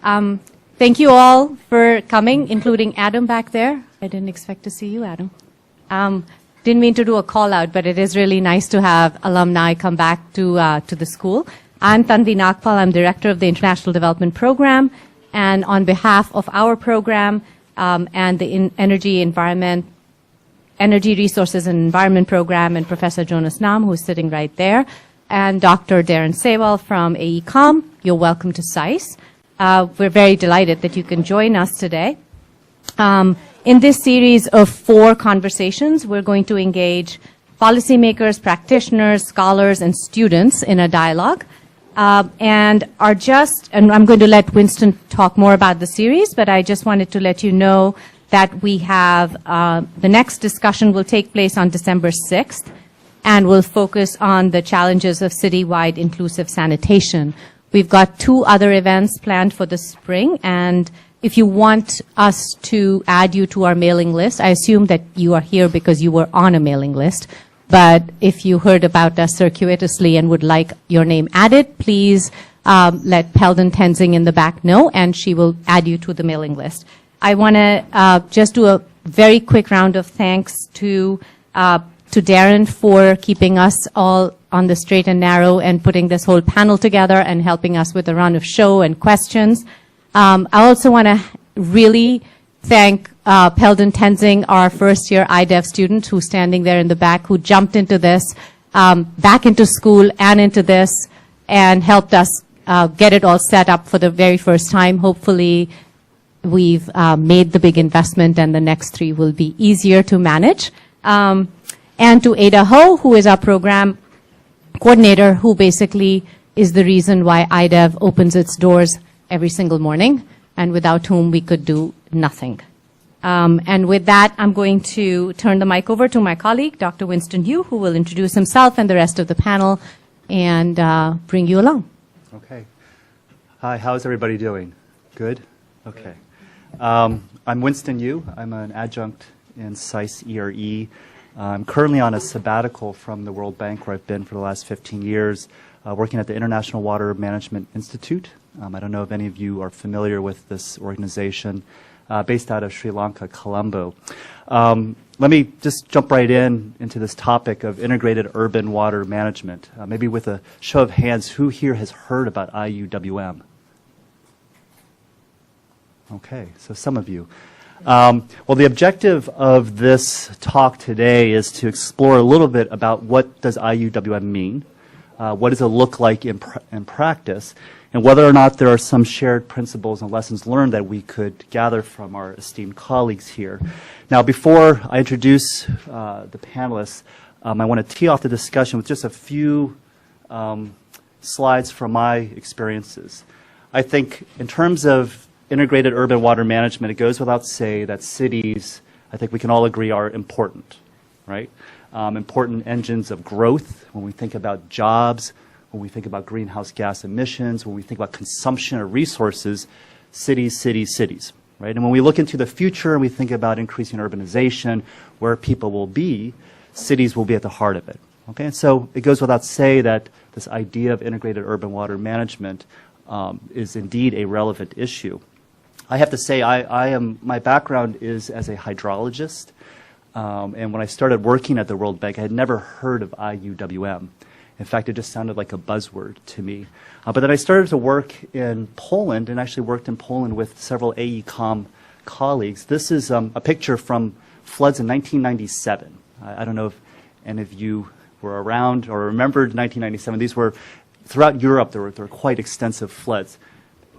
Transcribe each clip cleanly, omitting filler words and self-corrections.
Thank you all for coming, including Adam back there. I didn't expect to see you, Adam. Didn't mean to do a call out, but it is really nice to have alumni come back to the school. I'm Tanvi Nagpal. I'm Director of the International Development Program. And on behalf of our program and the Energy Resources and Environment Program and Professor Jonas Nam, who's sitting right there, and Dr. Darren Sewell from AECOM, you're welcome to SAIS. We're very delighted that you can join us today. In this series of 4 conversations, we're going to engage policymakers, practitioners, scholars, and students in a dialogue. And I'm going to let Winston talk more about the series, but I just wanted to let you know that we have, the next discussion will take place on December 6th, and will focus on the challenges of citywide inclusive sanitation. We've got 2 other events planned for the spring, and if you want us to add you to our mailing list, I assume that you are here because you were on a mailing list. But if you heard about us circuitously and would like your name added, please let Peldon Tenzing in the back know, and she will add you to the mailing list. I want to just do a very quick round of thanks to Darren for keeping us all on the straight and narrow and putting this whole panel together and helping us with a round of show and questions. I also want to really thank Peldon Tenzing, our first-year IDEV student who's standing there in the back, who jumped into this, back into school and into this, and helped us get it all set up for the very first time. Hopefully, we've made the big investment, and the next 3 will be easier to manage. And to Ada Ho, who is our program coordinator, who basically is the reason why IDEV opens its doors every single morning, and without whom we could do nothing. And with that, I'm going to turn the mic over to my colleague, Dr. Winston Hu, who will introduce himself and the rest of the panel and bring you along. Okay. Hi, how's everybody doing? Good? Okay. I'm Winston Yu. I'm an adjunct in SAIS ERE. I'm currently on a sabbatical from the World Bank, where I've been for the last 15 years, working at the International Water Management Institute. I don't know if any of you are familiar with this organization, based out of Sri Lanka, Colombo. Let me just jump right into this topic of integrated urban water management. Maybe with a show of hands, who here has heard about IUWM? Okay, so some of you. Well, the objective of this talk today is to explore a little bit about what does IUWM mean, what does it look like in practice, and whether or not there are some shared principles and lessons learned that we could gather from our esteemed colleagues here. Now, before I introduce the panelists, I want to tee off the discussion with just a few slides from my experiences. I think in terms of integrated urban water management, it goes without saying that cities, I think we can all agree, are important, right? Important engines of growth when we think about jobs, when we think about greenhouse gas emissions, when we think about consumption of resources, cities, right? And when we look into the future and we think about increasing urbanization, where people will be, cities will be at the heart of it, okay? And so it goes without saying that this idea of integrated urban water management is indeed a relevant issue. I have to say, my background is as a hydrologist, and when I started working at the World Bank, I had never heard of IUWM. In fact, it just sounded like a buzzword to me. But then I started to work in Poland, and actually worked in Poland with several AECOM colleagues. This is a picture from floods in 1997. I don't know if any of you were around or remembered 1997. These were, throughout Europe, there were quite extensive floods.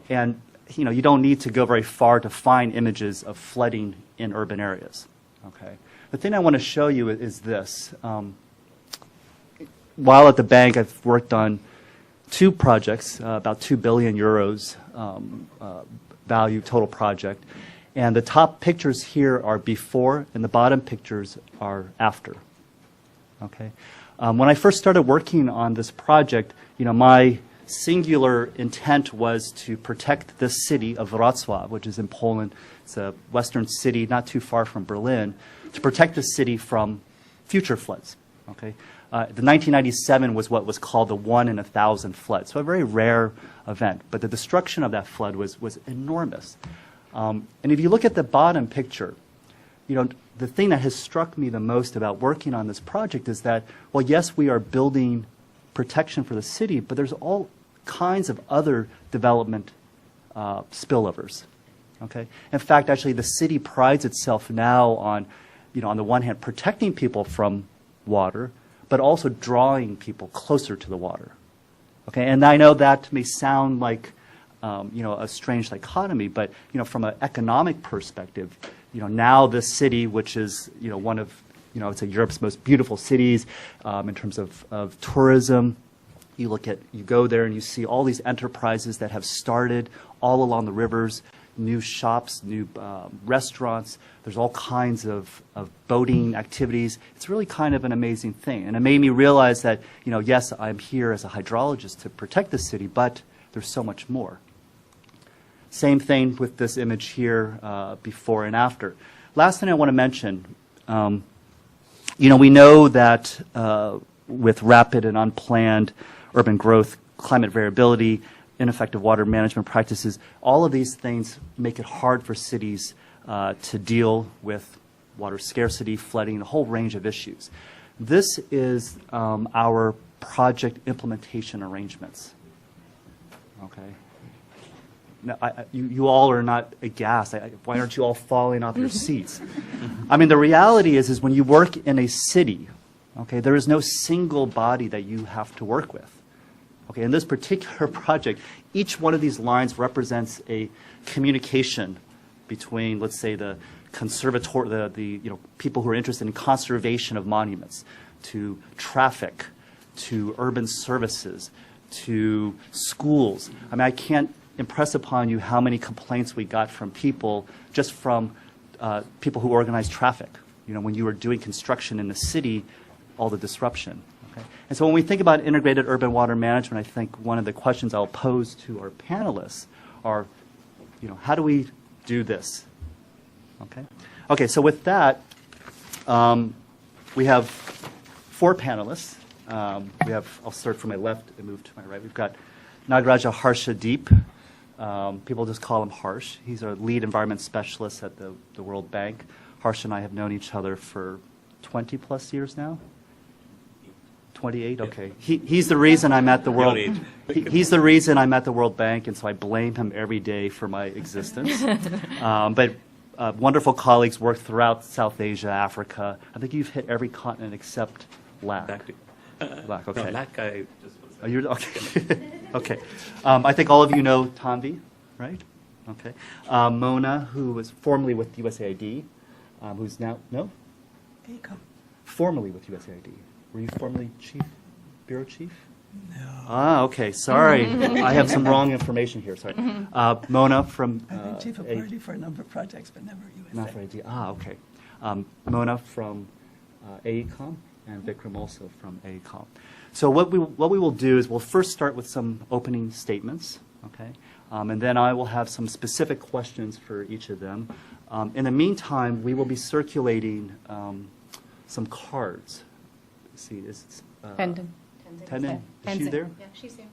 And you know, you don't need to go very far to find images of flooding in urban areas. Okay. The thing I want to show you is this. While at the bank, I've worked on 2 projects, about 2 billion euros value total project. And the top pictures here are before, and the bottom pictures are after. Okay. When I first started working on this project, you know, my singular intent was to protect this city of Wrocław, which is in Poland. It's a western city not too far from Berlin, to protect the city from future floods. Okay? The 1997 was what was called the 1 in 1,000 flood, so a very rare event. But the destruction of that flood was enormous. And if you look at the bottom picture, the thing that has struck me the most about working on this project is that, well, yes, we are building protection for the city, but there's all kinds of other development spillovers. Okay? In fact, actually, the city prides itself now on, on the one hand, protecting people from water, but also drawing people closer to the water. Okay? And I know that may sound like, a strange dichotomy, but, from an economic perspective, now this city, which is, one of, it's Europe's most beautiful cities in terms of tourism. You go there and you see all these enterprises that have started all along the rivers, new shops, new restaurants. There's all kinds of boating activities. It's really kind of an amazing thing. And it made me realize that, yes, I'm here as a hydrologist to protect the city, but there's so much more. Same thing with this image here, before and after. Last thing I want to mention, we know that with rapid and unplanned urban growth, climate variability, ineffective water management practices, all of these things make it hard for cities to deal with water scarcity, flooding, a whole range of issues. This is our project implementation arrangements. Okay. Now, you all are not aghast. Why aren't you all falling off your seats? I mean, the reality is when you work in a city, okay, there is no single body that you have to work with. Okay, in this particular project, each one of these lines represents a communication between, let's say, the conservator, the people who are interested in conservation of monuments, to traffic, to urban services, to schools. I mean, I can't impress upon you how many complaints we got from people, just from people who organize traffic. When you were doing construction in the city, all the disruption. Okay? And so when we think about integrated urban water management, I think one of the questions I'll pose to our panelists are, how do we do this? Okay. Okay. So with that, we have 4 panelists. I'll start from my left and move to my right. We've got Nagaraja Harshadeep. People just call him Harsh. He's our lead environment specialist at the World Bank. Harsh and I have known each other for 20 plus years now. 28. Okay. He's the reason I'm at the World. He's the reason I'm at the World Bank, and so I blame him every day for my existence. But wonderful colleagues work throughout South Asia, Africa. I think you've hit every continent except LAC. LAC. Okay. No, LAC, I just was. Oh, you're okay. Okay. I think all of you know Tanvi, right? Okay. Mona, who was formerly with USAID, who's now, no? AECOM. Formerly with USAID. Were you formerly bureau chief? No. Ah, okay. Sorry. I have some wrong information here. Sorry. Mona from... I've been chief of party for a number of projects, but never USA. Not for AD. Ah, okay. Mona from AECOM and Vikram also from AECOM. So what we will do is we'll first start with some opening statements, okay? And then I will have some specific questions for each of them. In the meantime, we will be circulating some cards. Let's see, is Tenzing. Tenzing, is she there? Yeah, she's here.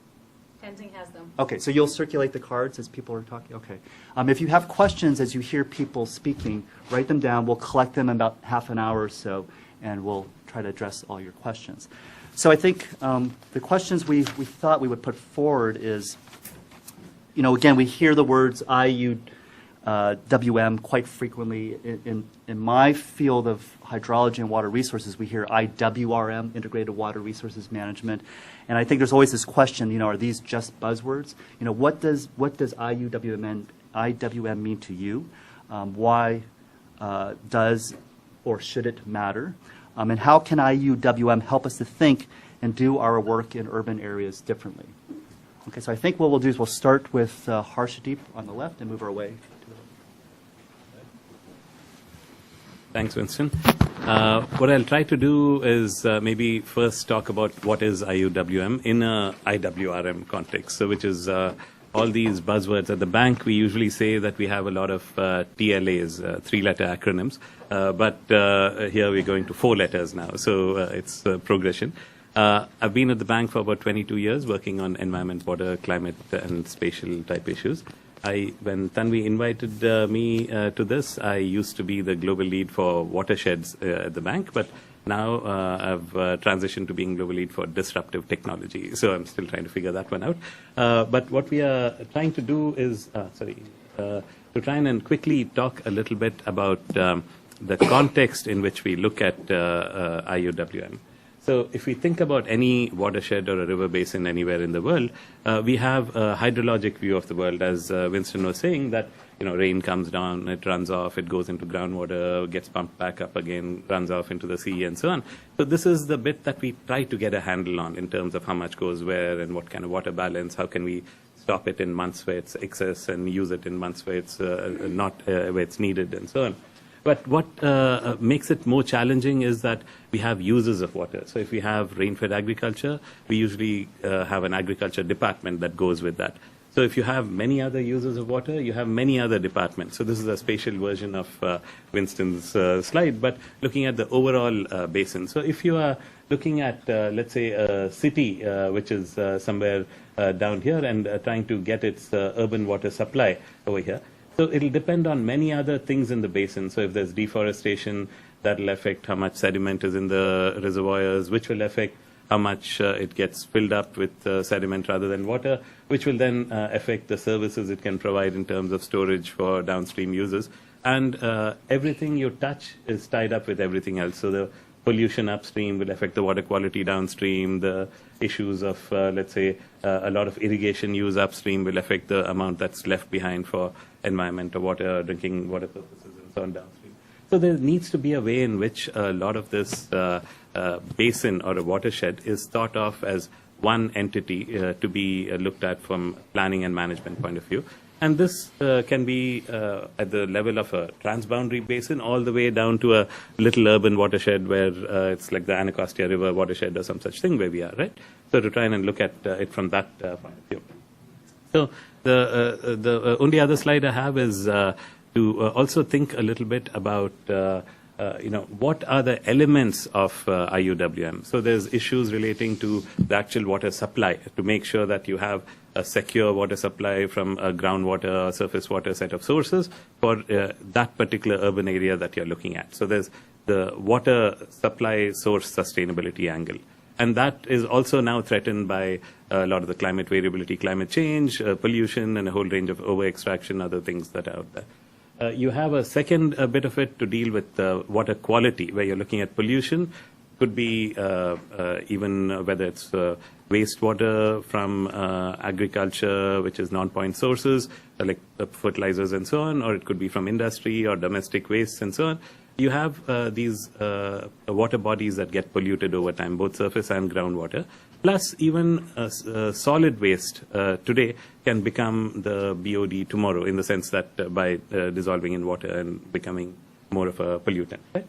Tenzing has them. Okay, so you'll circulate the cards as people are talking? Okay. If you have questions as you hear people speaking, write them down. We'll collect them in about half an hour or so, and we'll try to address all your questions. So I think the questions we thought we would put forward is, again, we hear the words IUWM quite frequently. In my field of hydrology and water resources, we hear IWRM, Integrated Water Resources Management. And I think there's always this question, are these just buzzwords? What does IWM mean to you? Why does or should it matter? And how can IUWM help us to think and do our work in urban areas differently? Okay, so I think what we'll do is we'll start with Harshadeep on the left and move our way to the right. Thanks, Winston. What I'll try to do is maybe first talk about what is IUWM in a IWRM context, so which is all these buzzwords. At the bank, we usually say that we have a lot of TLAs, three-letter acronyms, but here we're going to 4 letters now, so it's progression. I've been at the bank for about 22 years, working on environment, water, climate, and spatial type issues. When Tanvi invited me to this, I used to be the global lead for watersheds at the bank, but now I've transitioned to being global lead for disruptive technology. So I'm still trying to figure that one out. But what we are trying to do is, to try and quickly talk a little bit about the context in which we look at IUWM. So if we think about any watershed or a river basin anywhere in the world, we have a hydrologic view of the world, as Winston was saying, that rain comes down, it runs off, it goes into groundwater, gets pumped back up again, runs off into the sea, and so on. So this is the bit that we try to get a handle on in terms of how much goes where and what kind of water balance, how can we stop it in months where it's excess and use it in months where it's not where it's needed, and so on. But what makes it more challenging is that we have users of water. So if we have rain-fed agriculture, we usually have an agriculture department that goes with that. So if you have many other users of water, you have many other departments. So this is a spatial version of Winston's slide, but looking at the overall basin. So if you are looking at, let's say, a city, which is somewhere down here, and trying to get its urban water supply over here, so it'll depend on many other things in the basin. So if there's deforestation, that'll affect how much sediment is in the reservoirs, which will affect how much it gets filled up with sediment rather than water, which will then affect the services it can provide in terms of storage for downstream users. And everything you touch is tied up with everything else. So the pollution upstream will affect the water quality downstream. The issues of, let's say, a lot of irrigation use upstream will affect the amount that's left behind for environment or water, drinking water purposes, and so on downstream. So there needs to be a way in which a lot of this basin or a watershed is thought of as one entity to be looked at from planning and management point of view. And this can be at the level of a transboundary basin all the way down to a little urban watershed where it's like the Anacostia River watershed or some such thing where we are, right? So to try and look at it from that point of view. So the only other slide I have is to also think a little bit about what are the elements of IUWM. So there's issues relating to the actual water supply to make sure that you have a secure water supply from a groundwater, surface water set of sources for that particular urban area that you're looking at. So there's the water supply source sustainability angle. And that is also now threatened by a lot of the climate variability, climate change, pollution, and a whole range of over-extraction, other things that are out there. You have a second bit of it to deal with water quality, where you're looking at pollution. Could be even whether it's wastewater from agriculture, which is non-point sources, like fertilizers and so on, or it could be from industry or domestic wastes and so on. You have these water bodies that get polluted over time, both surface and groundwater. Plus, even solid waste today can become the BOD tomorrow, in the sense that by dissolving in water and becoming more of a pollutant. Right?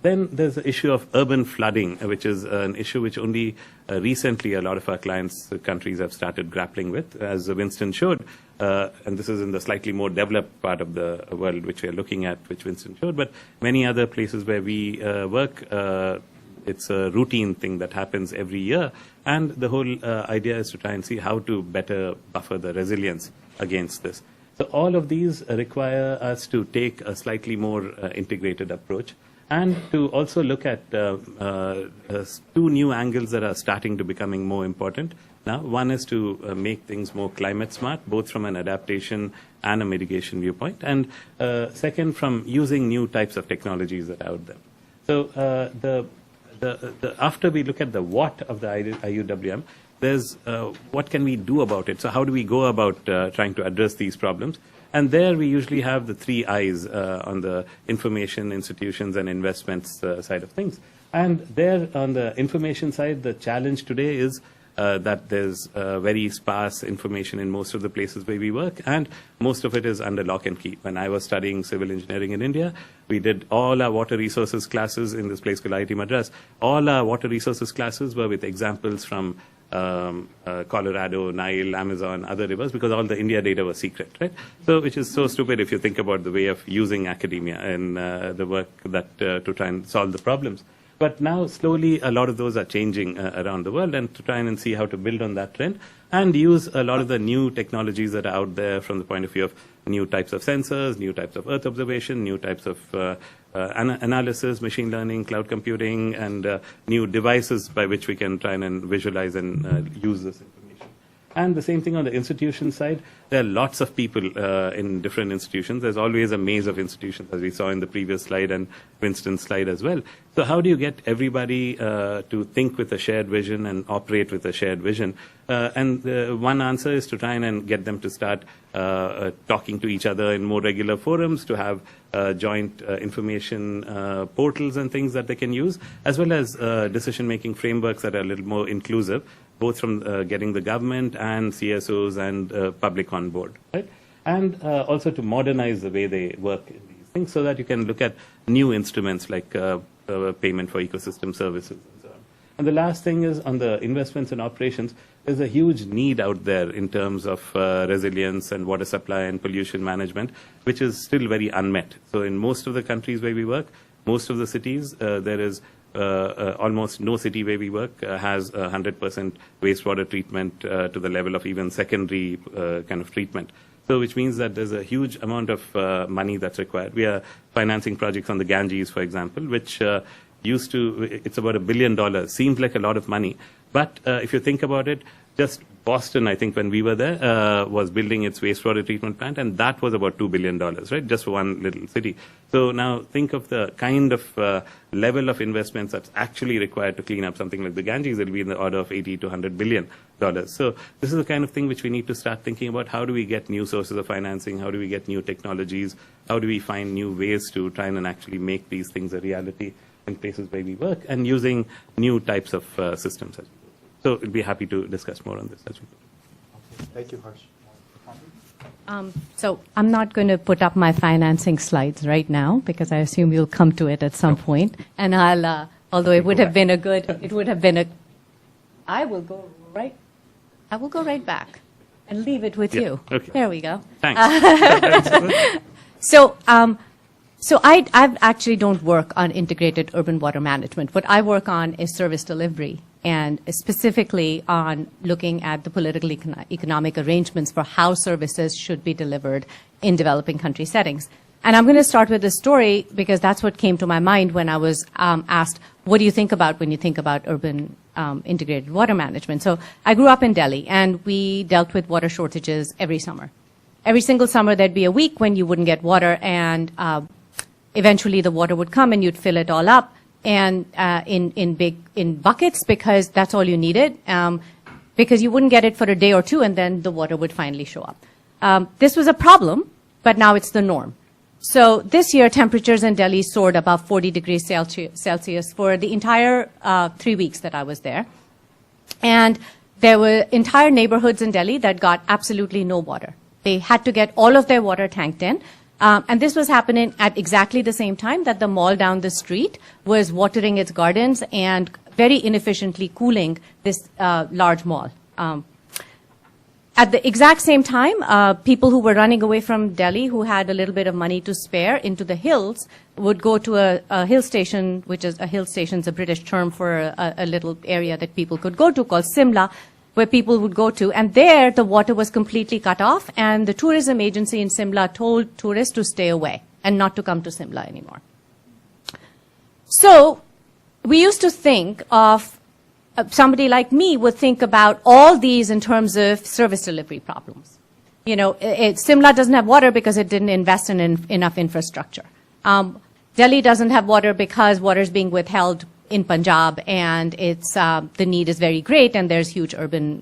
Then there's the issue of urban flooding, which is an issue which only recently a lot of our countries have started grappling with, as Winston showed. And this is in the slightly more developed part of the world which we are looking at, which Winston showed. But many other places where we work, it's a routine thing that happens every year. And the whole idea is to try and see how to better buffer the resilience against this. So all of these require us to take a slightly more integrated approach, and to also look at two new angles that are starting to becoming more important now. One is to make things more climate smart, both from an adaptation and a mitigation viewpoint, and second, from using new types of technologies that are out there. So after we look at the what of the IUWM, there's what can we do about it? So how do we go about trying to address these problems? And there we usually have the 3 I's on the information, institutions, and investments side of things. And there on the information side, the challenge today is that there's very sparse information in most of the places where we work, and most of it is under lock and key. When I was studying civil engineering in India, we did all our water resources classes in this place called IIT Madras. All our water resources classes were with examples from Colorado, Nile, Amazon, other rivers, because all the India data was secret, right? So, which is so stupid if you think about the way of using academia and the work that to try and solve the problems. But now, slowly, a lot of those are changing around the world, and to try and see how to build on that trend and use a lot of the new technologies that are out there from the point of view of new types of sensors, new types of Earth observation, new types of analysis, machine learning, cloud computing, and new devices by which we can try and visualize and use this information. And the same thing on the institution side. There are lots of people in different institutions. There's always a maze of institutions, as we saw in the previous slide and Winston's slide as well. So how do you get everybody to think with a shared vision and operate with a shared vision? And one answer is to try and get them to start talking to each other in more regular forums, to have joint information portals and things that they can use, as well as decision-making frameworks that are a little more inclusive, both from getting the government and CSOs and public on board, right? And also to modernize the way they work in these things so that you can look at new instruments like payment for ecosystem services and so on. And the last thing is on the investments and operations, there's a huge need out there in terms of resilience and water supply and pollution management, which is still very unmet. So in most of the countries where we work, most of the cities, there is almost no city where we work has 100% wastewater treatment to the level of even secondary kind of treatment. So which means that there's a huge amount of money that's required. We are financing projects on the Ganges, for example, which used to, it's about $1 billion. Seems like a lot of money. But if you think about it, just Boston, I think, when we were there, was building its wastewater treatment plant, and that was about $2 billion, right? Just for one little city. So now think of the kind of level of investments that's actually required to clean up something like the Ganges. It'll be in the order of $80 to $100 billion. So this is the kind of thing which we need to start thinking about. How do we get new sources of financing? How do we get new technologies? How do we find new ways to try and actually make these things a reality in places where we work, and using new types of systems as well. So we'll be happy to discuss more on this as well. Thank you, Harsh. So I'm not going to put up my financing slides right now because I assume you'll come to it at some point. And I'll, although it would have been a good, it would have been a, I will go right back and leave it with you. Okay. There we go. Thanks. So I actually don't work on integrated urban water management. What I work on is service delivery, and specifically on looking at the political economic arrangements for how services should be delivered in developing country settings. And I'm going to start with this story because that's what came to my mind when I was asked, what do you think about when you think about urban integrated water management? So I grew up in Delhi, and we dealt with water shortages every summer. Every single summer there'd be a week when you wouldn't get water, and eventually the water would come and you'd fill it all up and in buckets because that's all you needed, because you wouldn't get it for a day or two and then the water would finally show up. This was a problem, but now it's the norm. So this year temperatures in Delhi soared above 40 degrees Celsius for the entire 3 weeks that I was there. And there were entire neighborhoods in Delhi that got absolutely no water. They had to get all of their water tanked in. And this was happening at exactly the same time that the mall down the street was watering its gardens and very inefficiently cooling this large mall. At the exact same time, people who were running away from Delhi, who had a little bit of money to spare into the hills, would go to a hill station, which is a hill station is a British term for a little area that people could go to called Simla, where people would go to, and there the water was completely cut off, and the tourism agency in Simla told tourists to stay away and not to come to Simla anymore. So we used to think of, somebody like me would think about all these in terms of service delivery problems. You know, Simla doesn't have water because it didn't invest in enough infrastructure. Delhi doesn't have water because water is being withheld in Punjab, and it's the need is very great, and there's huge urban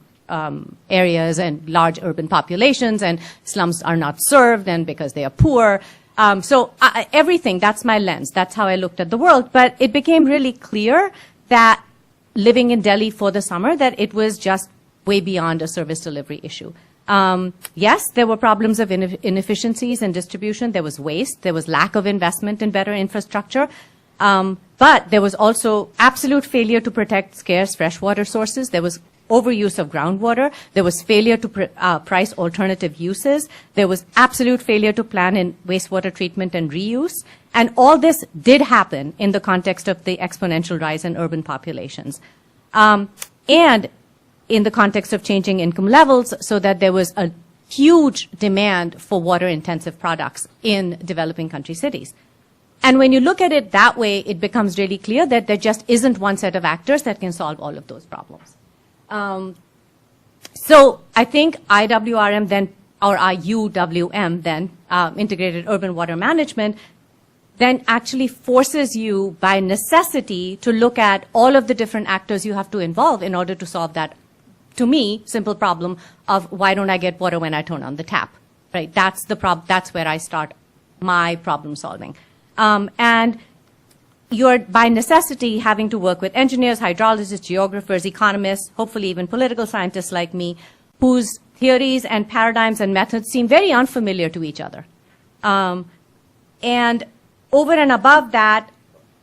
areas and large urban populations, and slums are not served, and because they are poor. So everything, that's my lens. That's how I looked at the world. But it became really clear that living in Delhi for the summer, that it was just way beyond a service delivery issue. Yes, there were problems of inefficiencies in distribution. There was waste. There was lack of investment in better infrastructure. But there was also absolute failure to protect scarce freshwater sources. There was overuse of groundwater. There was failure to price alternative uses. There was absolute failure to plan in wastewater treatment and reuse. And all this did happen in the context of the exponential rise in urban populations. And in the context of changing income levels, so that there was a huge demand for water-intensive products in developing country cities. And when you look at it that way, it becomes really clear that there just isn't one set of actors that can solve all of those problems. So I think IWRM then, or IUWM then, Integrated Urban Water Management, then actually forces you by necessity to look at all of the different actors you have to involve in order to solve that, to me, simple problem of why don't I get water when I turn on the tap, right? That's the that's where I start my problem solving. And you're, by necessity, having to work with engineers, hydrologists, geographers, economists, hopefully even political scientists like me, whose theories and paradigms and methods seem very unfamiliar to each other. And over and above that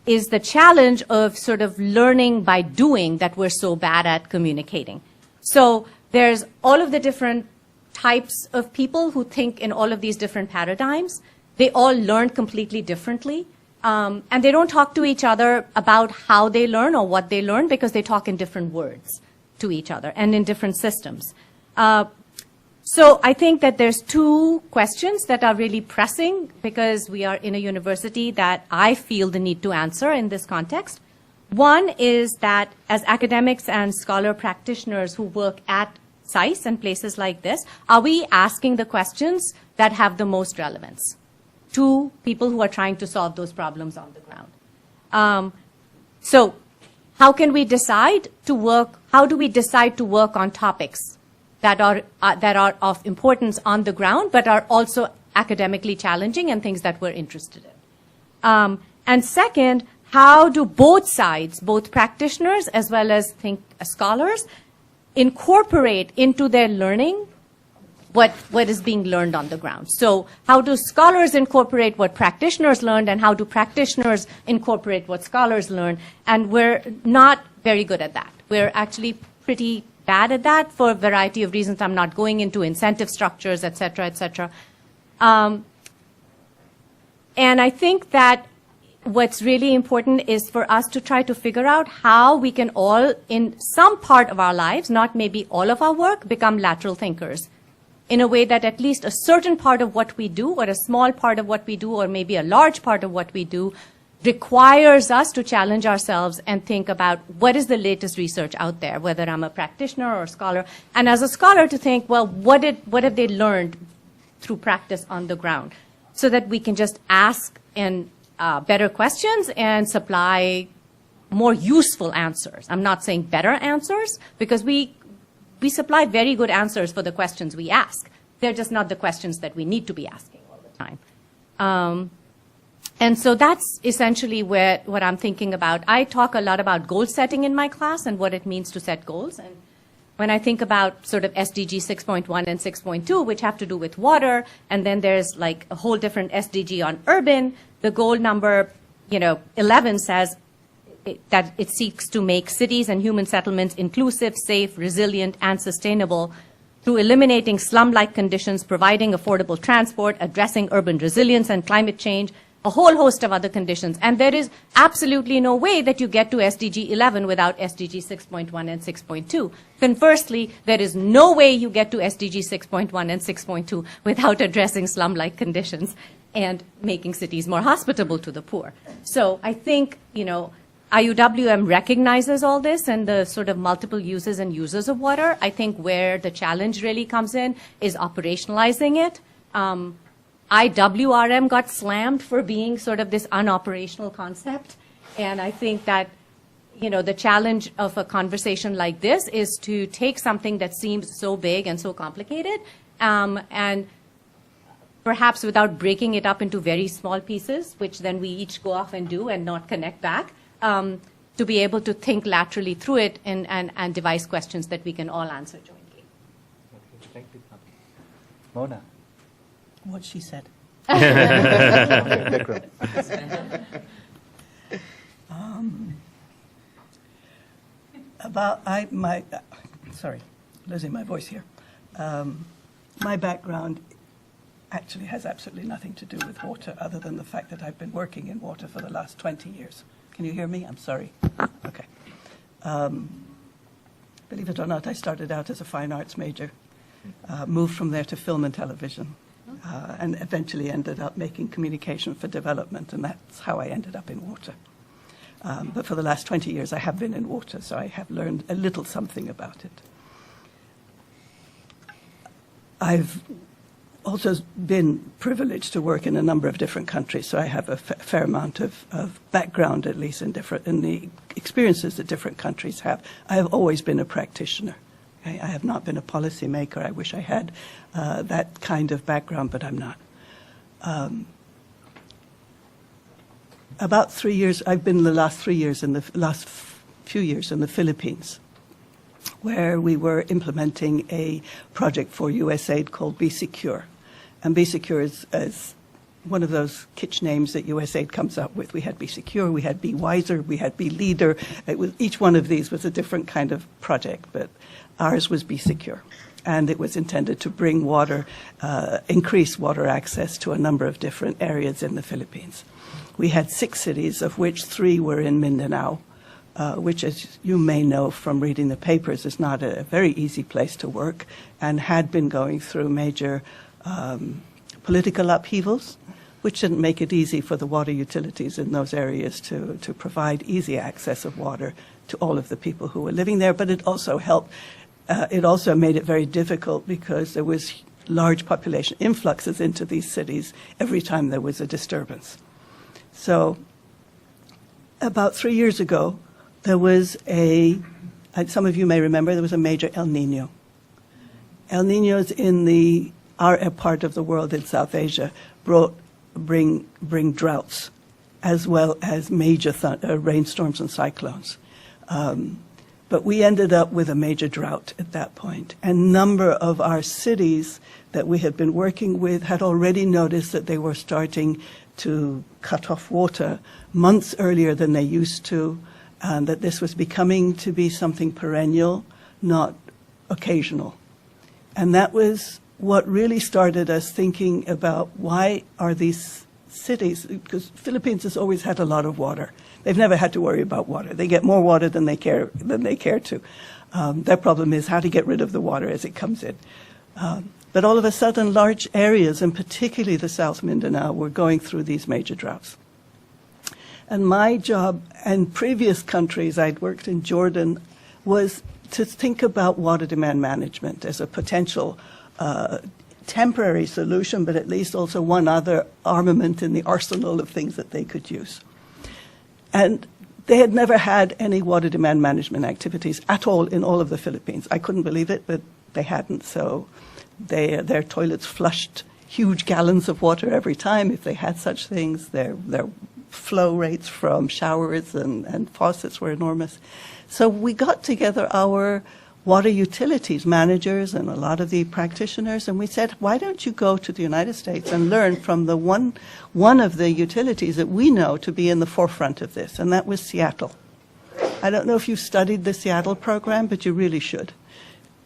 is the challenge of sort of learning by doing that we're so bad at communicating. So there's all of the different types of people who think in all of these different paradigms. They all learn completely differently. And they don't talk to each other about how they learn or what they learn because they talk in different words to each other and in different systems. So I think that there's two questions that are really pressing because we are in a university that I feel the need to answer in this context. One is that as academics and scholar practitioners who work at SAIS and places like this, are we asking the questions that have the most relevance to people who are trying to solve those problems on the ground? So how can we decide to work, how do we decide to work on topics that are of importance on the ground, but are also academically challenging and things that we're interested in? And second, how do both sides, both practitioners as well as scholars, incorporate into their learning what is being learned on the ground? So how do scholars incorporate what practitioners learned, and how do practitioners incorporate what scholars learn? And we're not very good at that. We're actually pretty bad at that for a variety of reasons. I'm not going into incentive structures, et cetera, et cetera. And I think that what's really important is for us to try to figure out how we can all, in some part of our lives, not maybe all of our work, become lateral thinkers in a way that at least a certain part of what we do, or a small part of what we do, or maybe a large part of what we do, requires us to challenge ourselves and think about what is the latest research out there, whether I'm a practitioner or a scholar. And as a scholar to think, well, what have they learned through practice on the ground? So that we can just ask better questions and supply more useful answers. I'm not saying better answers, because we supply very good answers for the questions we ask. They're just not the questions that we need to be asking all the time. And so that's essentially what I'm thinking about. I talk a lot about goal setting in my class and what it means to set goals. And when I think about sort of SDG 6.1 and 6.2, which have to do with water, and then there's like a whole different SDG on urban, the goal number, 11 says that it seeks to make cities and human settlements inclusive, safe, resilient, and sustainable through eliminating slum-like conditions, providing affordable transport, addressing urban resilience and climate change, a whole host of other conditions. And there is absolutely no way that you get to SDG 11 without SDG 6.1 and 6.2. Conversely, there is no way you get to SDG 6.1 and 6.2 without addressing slum-like conditions and making cities more hospitable to the poor. So I think, IUWM recognizes all this and the sort of multiple uses and users of water. I think where the challenge really comes in is operationalizing it. IWRM got slammed for being sort of this unoperational concept. And I think that, the challenge of a conversation like this is to take something that seems so big and so complicated, and perhaps without breaking it up into very small pieces, which then we each go off and do and not connect back, to be able to think laterally through it and devise questions that we can all answer jointly. Okay, thank you. Mona. What she said. sorry, losing my voice here. My background actually has absolutely nothing to do with water other than the fact that I've been working in water for the last 20 years. Can you hear me? I'm sorry. Okay. Believe it or not, I started out as a fine arts major, moved from there to film and television, and eventually ended up making communication for development, and that's how I ended up in water. But for the last 20 years, I have been in water, so I have learned a little something about it. I've also been privileged to work in a number of different countries, so I have a fair amount of background, at least in the experiences that different countries have. I have always been a practitioner. Okay? I have not been a policymaker. I wish I had that kind of background, but I'm not. About 3 years, I've been the last few years in the Philippines, where we were implementing a project for USAID called Be Secure. And Be Secure is one of those kitsch names that USAID comes up with. We had Be Secure, we had Be Wiser, we had Be Leader. Each one of these was a different kind of project, but ours was Be Secure. And it was intended to bring increase water access to a number of different areas in the Philippines. We had 6 cities, of which 3 were in Mindanao, which, as you may know from reading the papers, is not a very easy place to work and had been going through major political upheavals, which didn't make it easy for the water utilities in those areas to provide easy access of water to all of the people who were living there. But it also helped. It also made it very difficult because there was large population influxes into these cities every time there was a disturbance. So about 3 years ago, there was some of you may remember, there was a major El Nino. El Ninos in our part of the world in South Asia bring droughts, as well as major rainstorms and cyclones. But we ended up with a major drought at that point. And a number of our cities that we had been working with had already noticed that they were starting to cut off water months earlier than they used to, and that this was becoming to be something perennial, not occasional. And that was what really started us thinking about why are these cities, because Philippines has always had a lot of water. They've never had to worry about water. They get more water than they care to. Their problem is how to get rid of the water as it comes in. But all of a sudden, large areas, and particularly the South Mindanao, were going through these major droughts. And my job, and previous countries, I'd worked in Jordan, was to think about water demand management as a potential temporary solution, but at least also one other armament in the arsenal of things that they could use. And they had never had any water demand management activities at all in all of the Philippines. I couldn't believe it, but they hadn't. So their toilets flushed huge gallons of water every time if they had such things. Their flow rates from showers and faucets were enormous. So we got together our water utilities managers and a lot of the practitioners, and we said, why don't you go to the United States and learn from the one of the utilities that we know to be in the forefront of this, and that was Seattle. I don't know if you've studied the Seattle program, but you really should.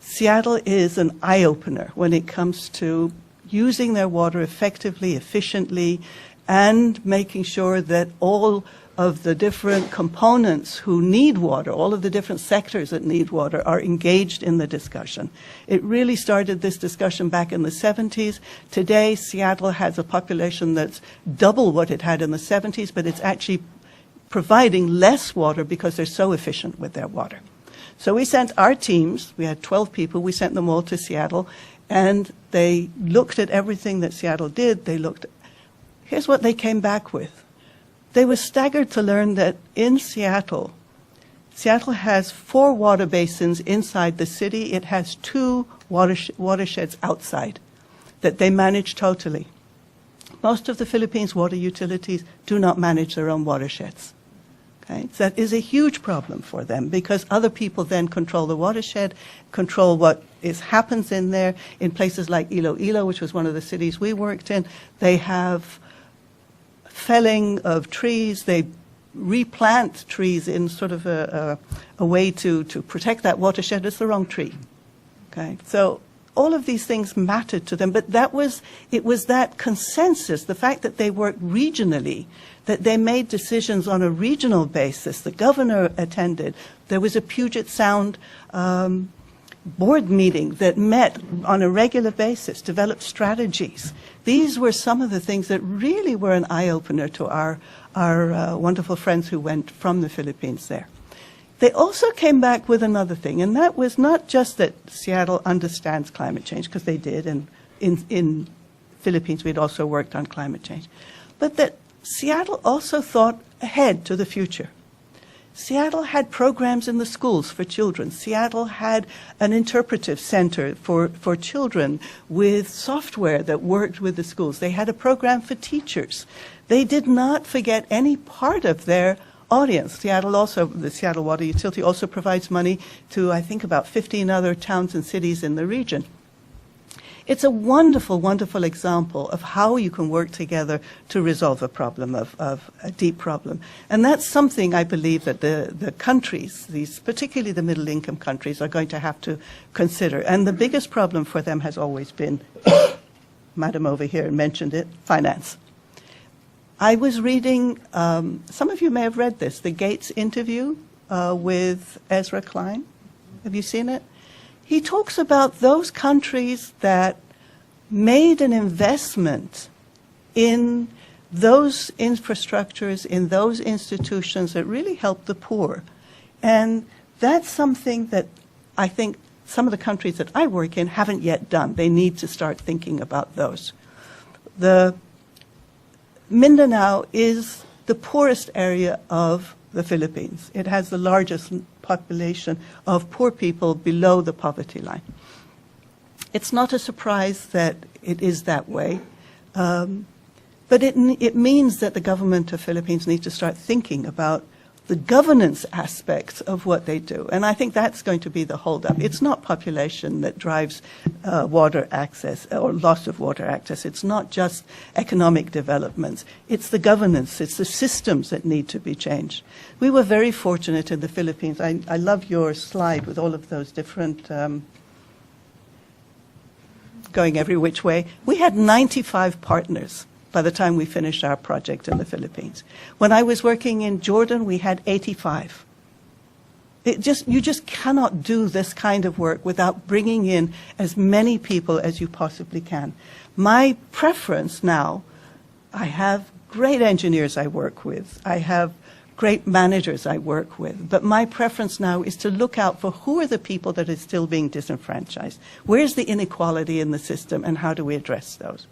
Seattle is an eye-opener when it comes to using their water effectively, efficiently, and making sure that all of the different components who need water, all of the different sectors that need water, are engaged in the discussion. It really started this discussion back in the 70s. Today, Seattle has a population that's double what it had in the 70s, but it's actually providing less water because they're so efficient with their water. So we sent our teams, we had 12 people, we sent them all to Seattle, and they looked at everything that Seattle did. Here's what they came back with. They were staggered to learn that in Seattle has 4 water basins inside the city. It has 2 watersheds outside that they manage totally. Most of the Philippines water utilities do not manage their own watersheds. Okay? So that is a huge problem for them because other people then control the watershed, control what happens in there. In places like Iloilo, which was one of the cities we worked in, they have felling of trees. They replant trees in sort of a way to protect that watershed, it's the wrong tree. Okay, so all of these things mattered to them, but it was that consensus, the fact that they worked regionally, that they made decisions on a regional basis. The governor attended. There was a Puget Sound board meeting that met on a regular basis, developed strategies. These were some of the things that really were an eye-opener to our wonderful friends who went from the Philippines there. They also came back with another thing, and that was not just that Seattle understands climate change, because they did, and in Philippines we'd also worked on climate change, but that Seattle also thought ahead to the future. Seattle had programs in the schools for children. Seattle had an interpretive center for children with software that worked with the schools. They had a program for teachers. They did not forget any part of their audience. The Seattle Water Utility also provides money to, I think, about 15 other towns and cities in the region. It's a wonderful, wonderful example of how you can work together to resolve a problem, of a deep problem. And that's something I believe that the countries, particularly the middle-income countries, are going to have to consider. And the biggest problem for them has always been, Madam over here mentioned it, finance. I was reading, some of you may have read this, the Gates interview with Ezra Klein. Have you seen it? He talks about those countries that made an investment in those infrastructures, in those institutions that really helped the poor. And that's something that I think some of the countries that I work in haven't yet done. They need to start thinking about those. The Mindanao is the poorest area of the Philippines. It has the largest population of poor people below the poverty line. It's not a surprise that it is that way, but it means that the government of Philippines needs to start thinking about the governance aspects of what they do. And I think that's going to be the holdup. It's not population that drives water access or loss of water access. It's not just economic developments. It's the governance. It's the systems that need to be changed. We were very fortunate in the Philippines. I love your slide with all of those different going every which way. We had 95 partners by the time we finished our project in the Philippines. When I was working in Jordan, we had 85. You just cannot do this kind of work without bringing in as many people as you possibly can. My preference now, I have great engineers I work with. I have great managers I work with. But my preference now is to look out for who are the people that are still being disenfranchised. Where's the inequality in the system, and how do we address those?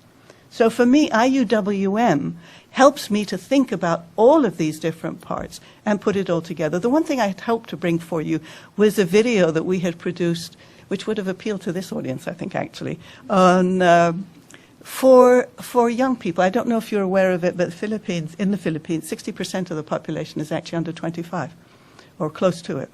So for me, IUWM helps me to think about all of these different parts and put it all together. The one thing I had hoped to bring for you was a video that we had produced, which would have appealed to this audience, I think, actually, on for young people. I don't know if you're aware of it, but in the Philippines, 60% of the population is actually under 25 or close to it.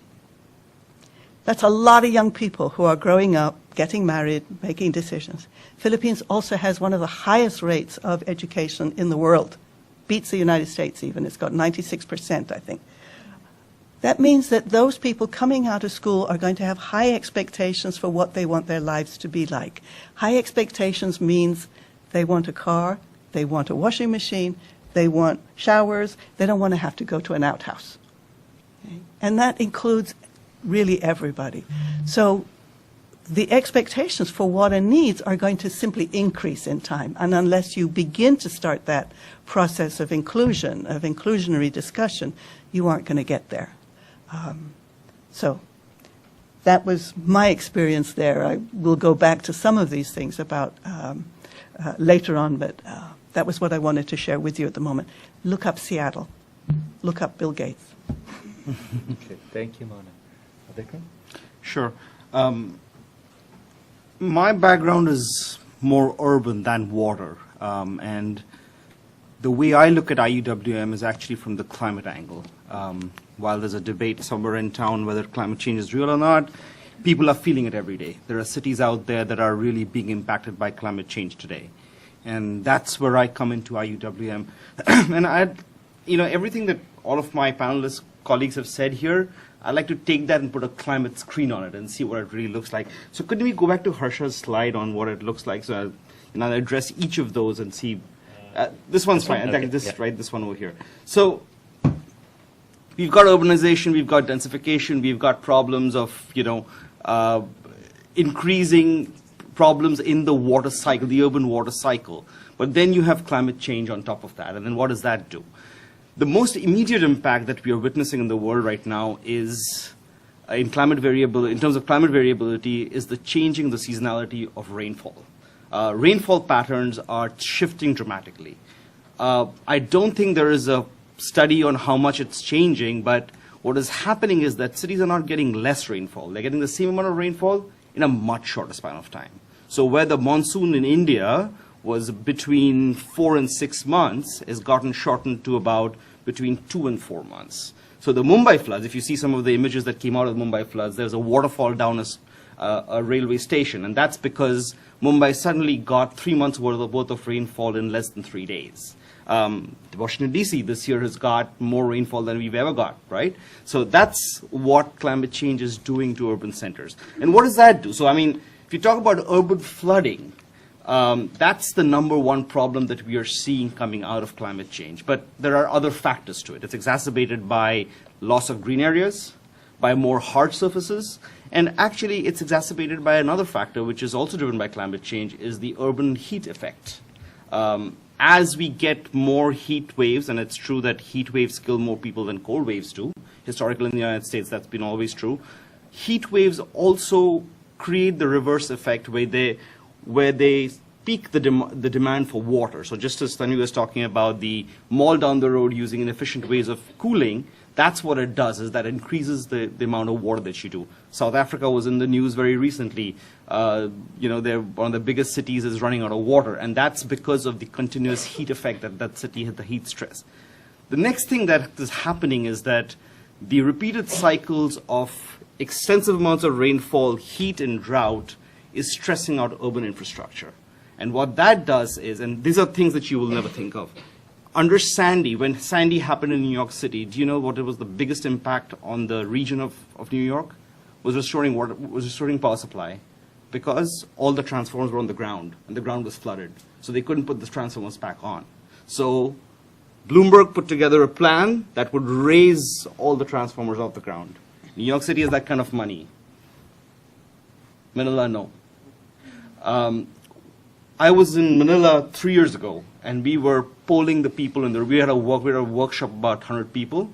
That's a lot of young people who are growing up, getting married, making decisions. Philippines also has one of the highest rates of education in the world. Beats the United States even. It's got 96%, I think. That means that those people coming out of school are going to have high expectations for what they want their lives to be like. High expectations means they want a car, they want a washing machine, they want showers, they don't want to have to go to an outhouse. Okay? And that includes really everybody. So the expectations for what a needs are going to simply increase in time. And unless you begin to start that process of inclusion, of inclusionary discussion, you aren't going to get there. So that was my experience there. I will go back to some of these things about later on, but that was what I wanted to share with you at the moment. Look up Seattle. Look up Bill Gates. Okay, thank you, Mona. Vikram? Sure. My background is more urban than water, and the way I look at IUWM is actually from the climate angle. While there's a debate somewhere in town whether climate change is real or not, people are feeling it every day. There are cities out there that are really being impacted by climate change today. And that's where I come into IUWM. And I'd everything that all of my panelist colleagues have said here, I'd like to take that and put a climate screen on it and see what it really looks like. So could we go back to Harsha's slide on what it looks like? So I'll address each of those and see. This one's fine. Okay, This one over here. So we've got urbanization, we've got densification, we've got problems of, increasing problems in the water cycle, the urban water cycle. But then you have climate change on top of that. And then what does that do? The most immediate impact that we are witnessing in the world right now is, in terms of climate variability, is the changing the seasonality of rainfall. Rainfall patterns are shifting dramatically. I don't think there is a study on how much it's changing, but what is happening is that cities are not getting less rainfall. They're getting the same amount of rainfall in a much shorter span of time. So where the monsoon in India was between 4 and 6 months, has gotten shortened to about between 2 and 4 months. So the Mumbai floods, if you see some of the images that came out of the Mumbai floods, there's a waterfall down a railway station, and that's because Mumbai suddenly got 3 months worth of rainfall in less than 3 days. Washington, D.C. this year has got more rainfall than we've ever got, right? So that's what climate change is doing to urban centers. And what does that do? So, if you talk about urban flooding, that's the #1 problem that we are seeing coming out of climate change. But there are other factors to it. It's exacerbated by loss of green areas, by more hard surfaces, and actually it's exacerbated by another factor, which is also driven by climate change, is the urban heat effect. As we get more heat waves, and it's true that heat waves kill more people than cold waves do, historically in the United States that's been always true, heat waves also create the reverse effect where they peak the demand for water. So just as Tanu was talking about the mall down the road using inefficient ways of cooling, that's what it does, is that increases the amount of water that you do. South Africa was in the news very recently. They're one of the biggest cities is running out of water, and that's because of the continuous heat effect that city had, the heat stress. The next thing that is happening is that the repeated cycles of extensive amounts of rainfall, heat, and drought is stressing out urban infrastructure. And what that does is, and these are things that you will never think of, under Sandy, when Sandy happened in New York City, do you know what was the biggest impact on the region of New York? Was restoring power supply, because all the transformers were on the ground, and the ground was flooded. So they couldn't put the transformers back on. So Bloomberg put together a plan that would raise all the transformers off the ground. New York City has that kind of money. Manila, no. I was in Manila 3 years ago, and we were polling the people in there. We had a workshop about 100 people,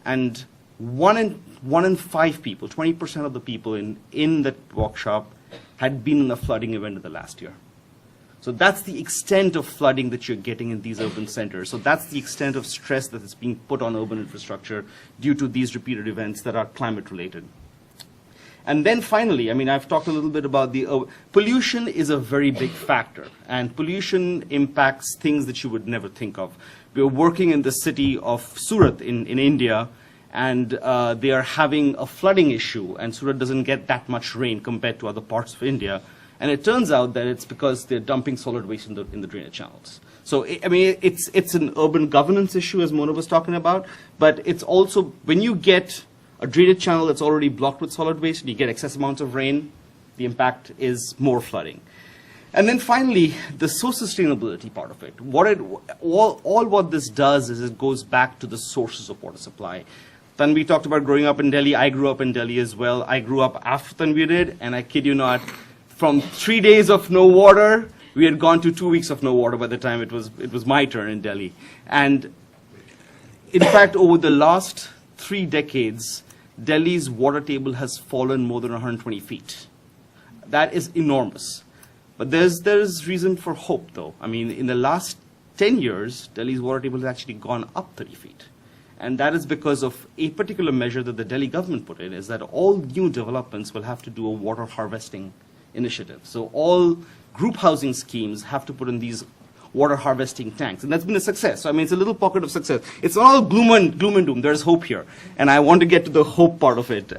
and one in 5 people, 20% of the people in that workshop had been in a flooding event in the last year. So that's the extent of flooding that you're getting in these urban centers. So that's the extent of stress that is being put on urban infrastructure due to these repeated events that are climate related. And then finally, I've talked a little bit about pollution is a very big factor, and pollution impacts things that you would never think of. We're working in the city of Surat in India, and they are having a flooding issue, and Surat doesn't get that much rain compared to other parts of India. And it turns out that it's because they're dumping solid waste in the drainage channels. So, it's an urban governance issue, as Mona was talking about, but it's also, when you get a drainage channel that's already blocked with solid waste and you get excess amounts of rain, the impact is more flooding. And then finally, the social sustainability part of it. What this does is it goes back to the sources of water supply. Tanvi talked about growing up in Delhi. I grew up in Delhi as well. I grew up after Tanvi did, and I kid you not, from 3 days of no water, we had gone to 2 weeks of no water by the time it was my turn in Delhi. And in fact, over the last 3 decades, Delhi's water table has fallen more than 120 feet. That is enormous. But there's reason for hope, though. In the last 10 years, Delhi's water table has actually gone up 30 feet. And that is because of a particular measure that the Delhi government put in, is that all new developments will have to do a water harvesting initiative. So all group housing schemes have to put in these water harvesting tanks. And that's been a success. So, it's a little pocket of success. It's not all gloom and doom. There's hope here. And I want to get to the hope part of it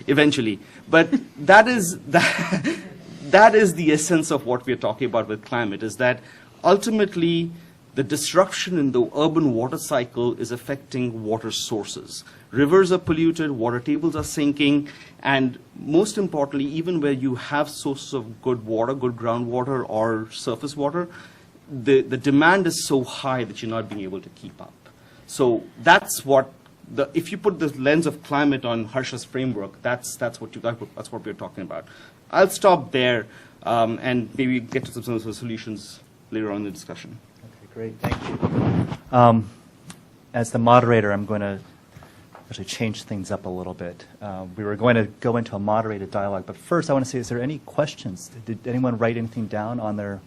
eventually. But that is the essence of what we're talking about with climate, is that ultimately the disruption in the urban water cycle is affecting water sources. Rivers are polluted, water tables are sinking, and most importantly, even where you have sources of good water, good groundwater or surface water, the demand is so high that you're not being able to keep up. So that's what if you put the lens of climate on Harsha's framework, that's what we're talking about. I'll stop there and maybe get to some of the solutions later on in the discussion. Okay, great, thank you. As the moderator, I'm going to actually change things up a little bit. We were going to go into a moderated dialogue, but first I want to say, is there any questions? Did anyone write anything down on their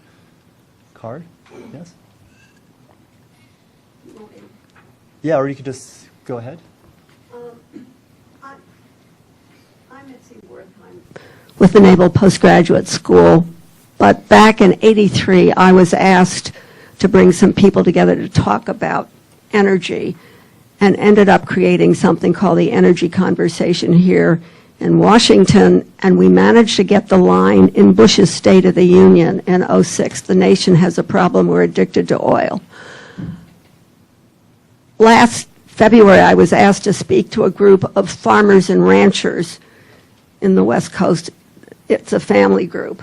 card? Yes? Yeah, or you could just go ahead. I'm at Seaworthheim with the Naval Postgraduate School, but back in '83 I was asked to bring some people together to talk about energy, and ended up creating something called the Energy Conversation here in Washington, and we managed to get the line in Bush's State of the Union in '06, the nation has a problem, we're addicted to oil. Last February, I was asked to speak to a group of farmers and ranchers in the West Coast. It's a family group.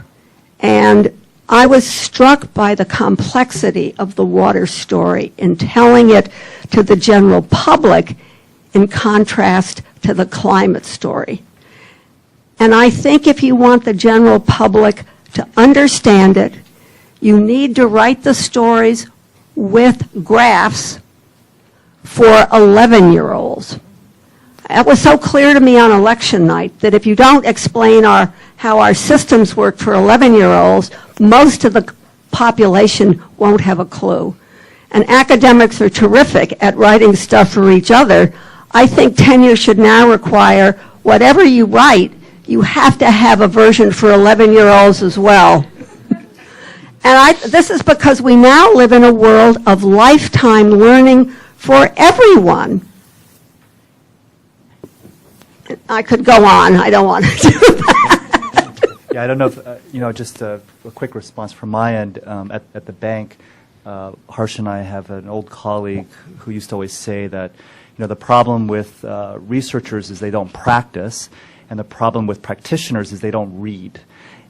And I was struck by the complexity of the water story in telling it to the general public in contrast to the climate story. And I think if you want the general public to understand it, you need to write the stories with graphs for 11-year-olds. It was so clear to me on election night that if you don't explain how our systems work for 11-year-olds, most of the population won't have a clue. And academics are terrific at writing stuff for each other. I think tenure should now require whatever you write, you have to have a version for 11-year-olds as well. And this is because we now live in a world of lifetime learning for everyone. I could go on. I don't want to do that. Yeah, I don't know if, just a quick response from my end. At the bank, Harsh and I have an old colleague who used to always say that, the problem with researchers is they don't practice, and the problem with practitioners is they don't read.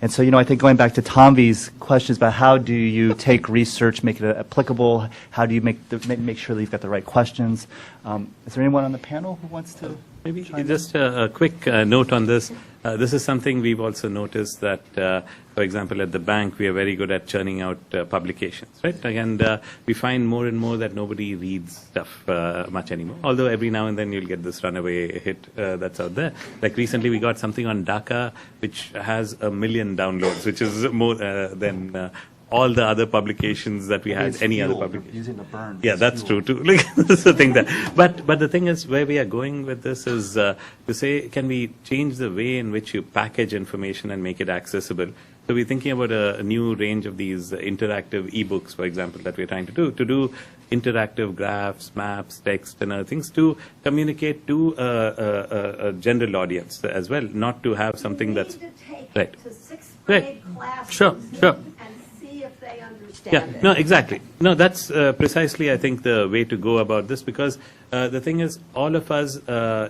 And so, I think going back to Tanvi's questions about how do you take research, make it applicable, how do you make sure that you've got the right questions. Is there anyone on the panel who wants to? Maybe just a quick note on this. This is something we've also noticed that, for example, at the bank, we are very good at churning out publications, right? And we find more and more that nobody reads stuff much anymore. Although every now and then you'll get this runaway hit that's out there. Like recently we got something on DACA, which has 1 million downloads, which is more than all the other publications that we had, any other publication. Using the burn. Yeah, that's true too. That's the thing but the thing is, where we are going with this is to say, can we change the way in which you package information and make it accessible? So we're thinking about a new range of these interactive ebooks, for example, that we're trying to do interactive graphs, maps, text, and other things to communicate to a general audience as well, not to have something that's right. To sixth grade classes. Sure. If they understand Yeah, it. no, exactly. No, that's precisely, I think, the way to go about this, because the thing is, all of us,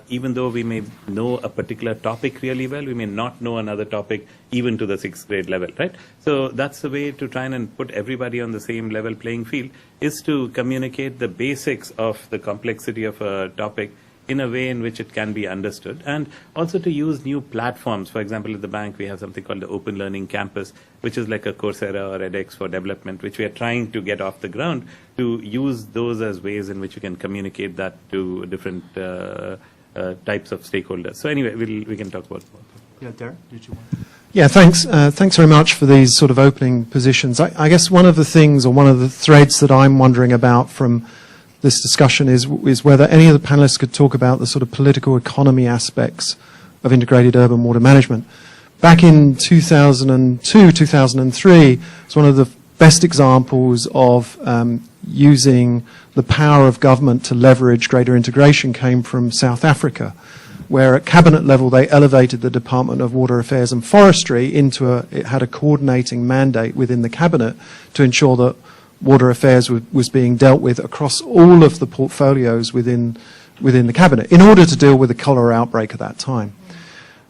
even though we may know a particular topic really well, we may not know another topic even to the 6th grade level, right? So that's the way to try and put everybody on the same level playing field, is to communicate the basics of the complexity of a topic in a way in which it can be understood, and also to use new platforms. For example, at the bank, we have something called the Open Learning Campus, which is like a Coursera or edX for development, which we are trying to get off the ground, to use those as ways in which you can communicate that to different types of stakeholders. So anyway, we can talk about more. Yeah, Darren, did you want? Yeah, thanks. Thanks very much for these sort of opening positions. I guess one of the things, or one of the threads that I'm wondering about from this discussion is whether any of the panelists could talk about the sort of political economy aspects of integrated urban water management. Back in 2002, 2003, it's one of the best examples of using the power of government to leverage greater integration came from South Africa, where at cabinet level they elevated the Department of Water Affairs and Forestry into it had a coordinating mandate within the cabinet to ensure that water affairs was being dealt with across all of the portfolios within the cabinet in order to deal with the cholera outbreak at that time.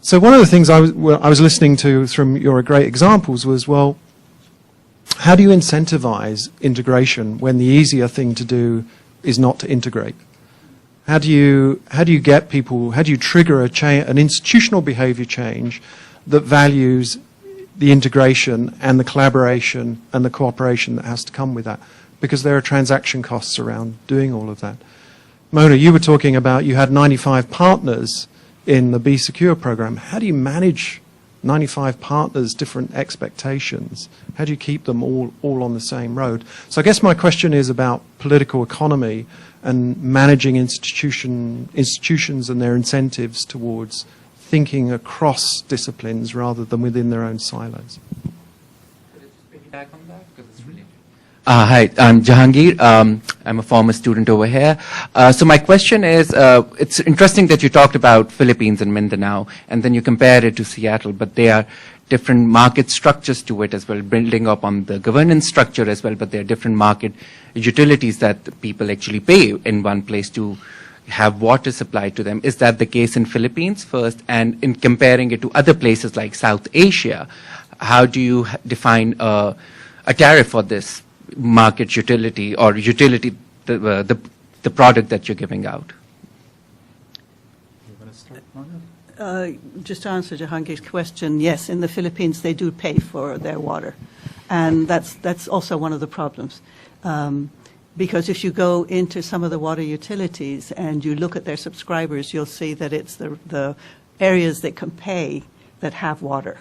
So one of the things I was listening to from your great examples was, well, how do you incentivize integration when the easier thing to do is not to integrate? How do you get people, how do you trigger an institutional behavior change that values the integration and the collaboration and the cooperation that has to come with that? Because there are transaction costs around doing all of that. Mona, you were talking about you had 95 partners in the Be Secure program. How do you manage 95 partners, different expectations? How do you keep them all on the same road? So I guess my question is about political economy and managing institutions and their incentives towards thinking across disciplines rather than within their own silos. Hi, I'm Jahangir. I'm a former student over here. So my question is, it's interesting that you talked about Philippines and Mindanao, and then you compare it to Seattle, but they are different market structures to it as well, building up on the governance structure as well, but there are different market utilities that people actually pay in one place to have water supplied to them. Is that the case in Philippines first? And in comparing it to other places like South Asia, how do you define a tariff for this market utility or utility, the product that you're giving out? You want to start, Mona? Just to answer Jahangir's question, yes, in the Philippines they do pay for their water, and that's also one of the problems. Because if you go into some of the water utilities and you look at their subscribers, you'll see that it's the areas that can pay that have water.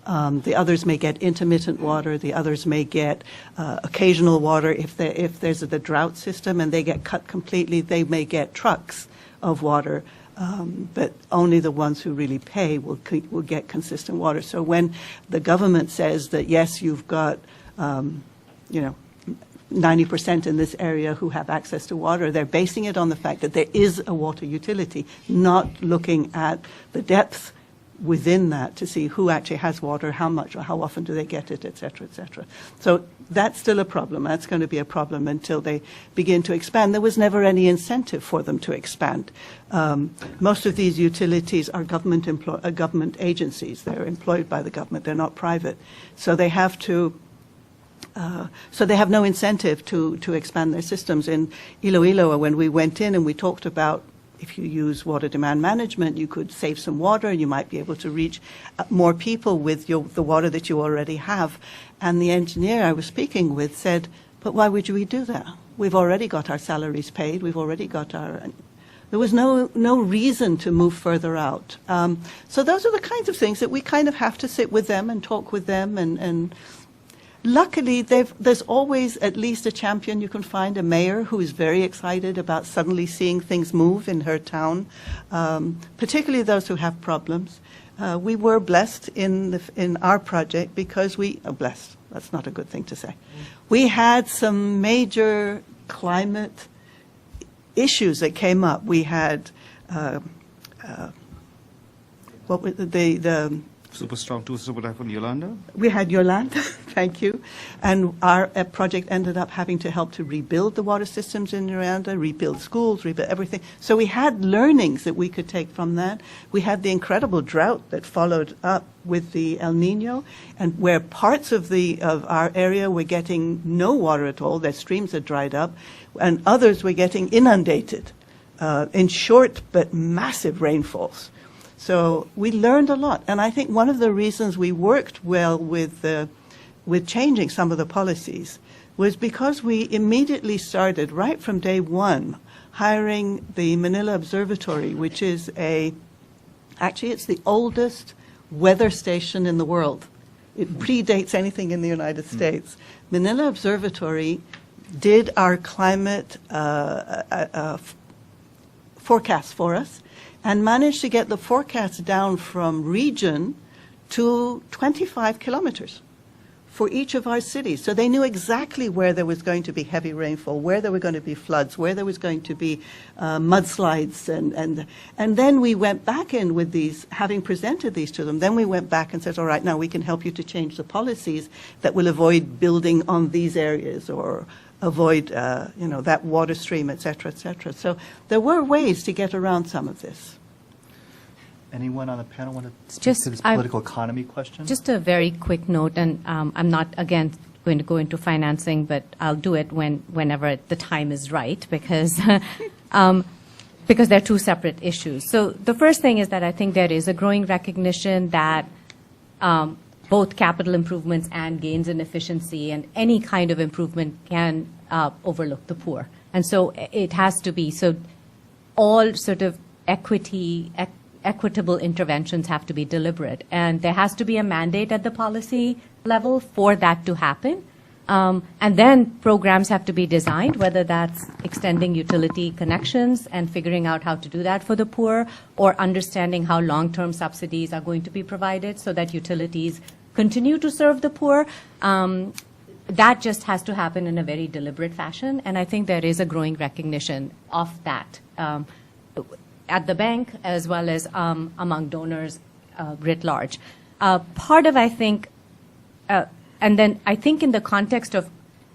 The others may get intermittent water. The others may get occasional water. If there's the drought system and they get cut completely, they may get trucks of water. But only the ones who really pay will get consistent water. So when the government says that, yes, you've got, 90% in this area who have access to water, they're basing it on the fact that there is a water utility, not looking at the depth within that to see who actually has water, how much, or how often do they get it, et cetera, et cetera. So that's still a problem. That's going to be a problem until they begin to expand. There was never any incentive for them to expand. Most of these utilities are government agencies. They're employed by the government. They're not private. So they have to. So they have no incentive to expand their systems. In Iloilo, when we went in and we talked about if you use water demand management, you could save some water and you might be able to reach more people with the water that you already have. And the engineer I was speaking with said, but why would we do that? We've already got our salaries paid. We've already got our... There was no reason to move further out. So those are the kinds of things that we kind of have to sit with them and talk with them and luckily, there's always at least a champion. You can find a mayor who is very excited about suddenly seeing things move in her town, particularly those who have problems. We were blessed in our project because blessed, that's not a good thing to say. We had some major climate issues that came up. We had what was the Superstorm 2, Super Typhoon Yolanda? We had Yolanda, thank you. And our project ended up having to help to rebuild the water systems in Yolanda, rebuild schools, rebuild everything. So we had learnings that we could take from that. We had the incredible drought that followed up with the El Nino, and where parts of our area were getting no water at all, their streams had dried up, and others were getting inundated in short but massive rainfalls. So we learned a lot, and I think one of the reasons we worked well with changing some of the policies was because we immediately started, right from day one, hiring the Manila Observatory, which is actually it's the oldest weather station in the world. It predates anything in the United States. Manila Observatory did our climate forecast for us, and managed to get the forecast down from region to 25 kilometers for each of our cities. So they knew exactly where there was going to be heavy rainfall, where there were going to be floods, where there was going to be mudslides. And then we went back in with these, having presented these to them, then we went back and said, all right, now we can help you to change the policies that will avoid building on these areas or avoid, that water stream, et cetera, et cetera. So there were ways to get around some of this. Anyone on the panel want to speak Just- to this I- political economy question? Just a very quick note, and I'm not, again, going to go into financing, but I'll do it whenever the time is right, because because they're two separate issues. So the first thing is that I think there is a growing recognition that both capital improvements and gains in efficiency and any kind of improvement can overlook the poor. And so it has to be, so all sort of equitable interventions have to be deliberate. And there has to be a mandate at the policy level for that to happen. And then programs have to be designed, whether that's extending utility connections and figuring out how to do that for the poor, or understanding how long-term subsidies are going to be provided so that utilities continue to serve the poor. That just has to happen in a very deliberate fashion. And I think there is a growing recognition of that at the bank as well as among donors writ large. Part of, I think, and then I think in the context of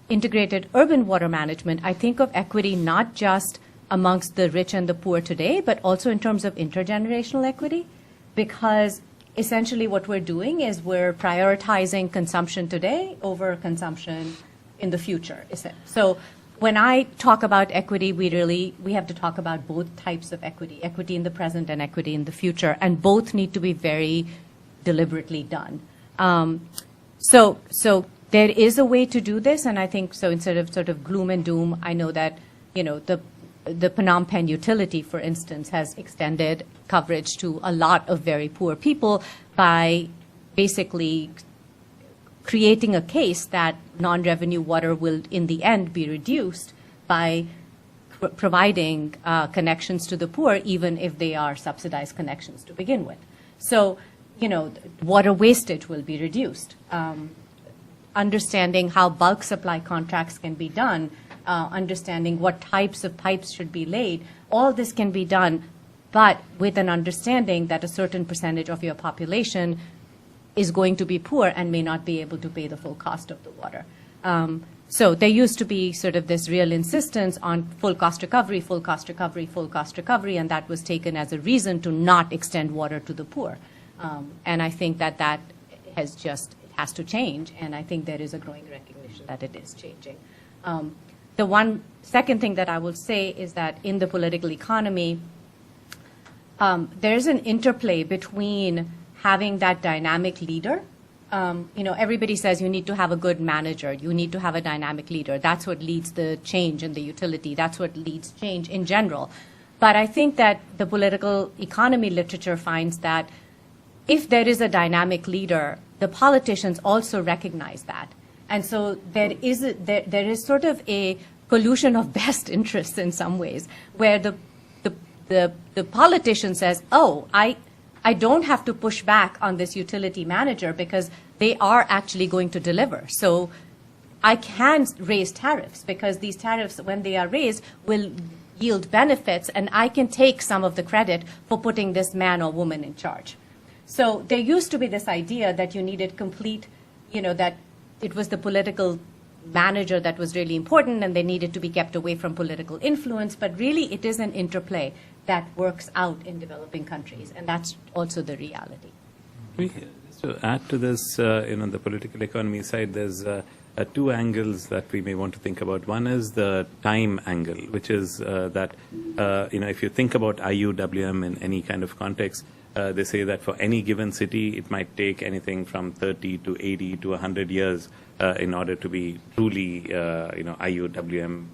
integrated urban water management, I think of equity not just amongst the rich and the poor today, but also in terms of intergenerational equity, because essentially what we're doing is we're prioritizing consumption today over consumption in the future. So when I talk about equity, we have to talk about both types of equity, equity in the present and equity in the future, and both need to be very deliberately done. So there is a way to do this, and I think so instead of sort of gloom and doom, I know that, the Phnom Penh utility, for instance, has extended coverage to a lot of very poor people by basically creating a case that non-revenue water will, in the end, be reduced by providing connections to the poor, even if they are subsidized connections to begin with. So, water wastage will be reduced. Understanding how bulk supply contracts can be done, understanding what types of pipes should be laid, all this can be done, but with an understanding that a certain percentage of your population is going to be poor and may not be able to pay the full cost of the water. So there used to be sort of this real insistence on full cost recovery, full cost recovery, full cost recovery, and that was taken as a reason to not extend water to the poor. And I think that has has to change, and I think there is a growing recognition that it is changing. The one second thing that I will say is that in the political economy, there's an interplay between having that dynamic leader. Everybody says you need to have a good manager. You need to have a dynamic leader. That's what leads the change in the utility. That's what leads change in general. But I think that the political economy literature finds that if there is a dynamic leader, the politicians also recognize that. And so there is sort of a collusion of best interests in some ways, where the politician says, oh, I don't have to push back on this utility manager because they are actually going to deliver. So I can raise tariffs because these tariffs, when they are raised, will yield benefits, and I can take some of the credit for putting this man or woman in charge. So there used to be this idea that you needed complete, that it was the political manager that was really important and they needed to be kept away from political influence, but really it is an interplay that works out in developing countries, and that's also the reality. Just to add to this, the political economy side, there's two angles that we may want to think about. One is the time angle, which is that, if you think about IUWM in any kind of context, they say that for any given city, it might take anything from 30 to 80 to 100 years in order to be truly, IUWM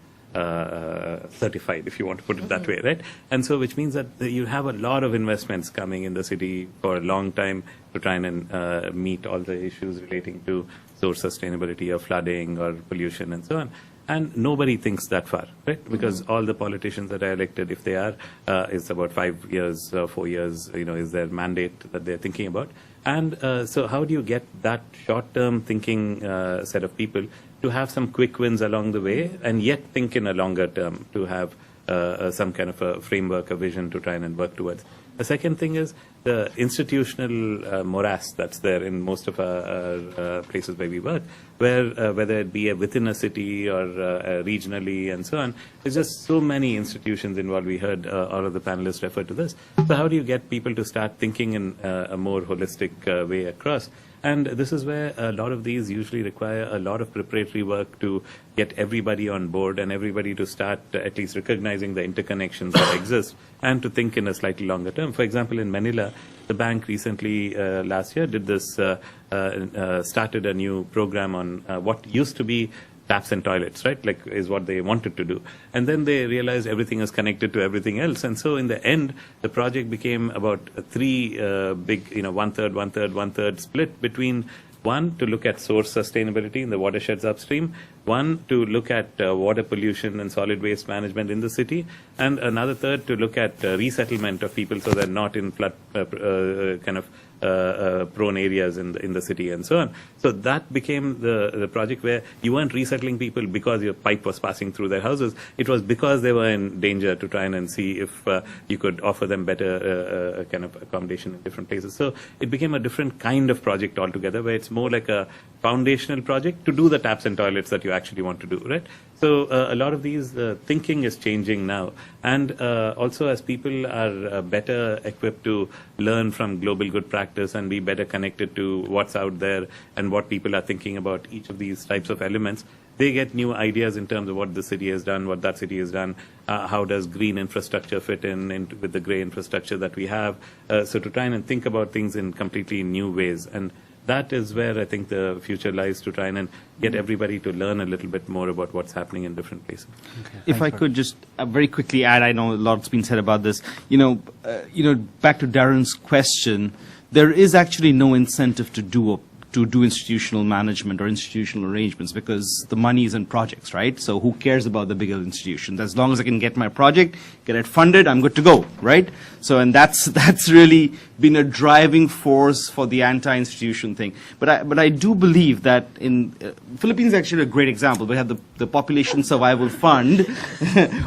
certified, if you want to put it that way, right? And so, which means that you have a lot of investments coming in the city for a long time to try and meet all the issues relating to source sustainability or flooding or pollution and so on. And nobody thinks that far, right? Because all the politicians that are elected, if they are, it's about 5 years, 4 years, is their mandate that they're thinking about. And so how do you get that short-term thinking set of people to have some quick wins along the way and yet think in a longer term, to have some kind of a framework, a vision to try and work towards? The second thing is the institutional morass that's there in most of our places where we work, where whether it be within a city or regionally and so on, there's just so many institutions involved. We heard all of the panelists refer to this. So how do you get people to start thinking in a more holistic way across? And this is where a lot of these usually require a lot of preparatory work to get everybody on board and everybody to start at least recognizing the interconnections that exist and to think in a slightly longer term. For example, in Manila, the bank recently, last year, did this, started a new program on what used to be taps and toilets, right? Like, is what they wanted to do. And then they realized everything is connected to everything else. And so in the end, the project became about three big, one-third split between one, to look at source sustainability in the watersheds upstream, one, to look at water pollution and solid waste management in the city, and another third to look at resettlement of people so they're not in flood prone areas in the city and so on. So that became the project where you weren't resettling people because your pipe was passing through their houses. It was because they were in danger, to try and see if you could offer them better kind of accommodation in different places. So it became a different kind of project altogether, where it's more like a foundational project to do the taps and toilets that you actually want to do, right? So a lot of these thinking is changing now. And also, as people are better equipped to learn from global good practice and be better connected to what's out there and what people are thinking about each of these types of elements, they get new ideas in terms of what the city has done, what that city has done, how does green infrastructure fit in with the grey infrastructure that we have. So to try and think about things in completely new ways. And that is where I think the future lies, to try and get everybody to learn a little bit more about what's happening in different places. Okay. If I could just very quickly add, I know a lot's been said about this. Back to Darren's question, there is actually no incentive to do institutional management or institutional arrangements, because the money is in projects, right? So who cares about the bigger institutions? As long as I can get my project, get it funded, I'm good to go, right? So, and that's really been a driving force for the anti-institution thing. But I do believe that in Philippines is actually a great example. We have the Population Survival Fund,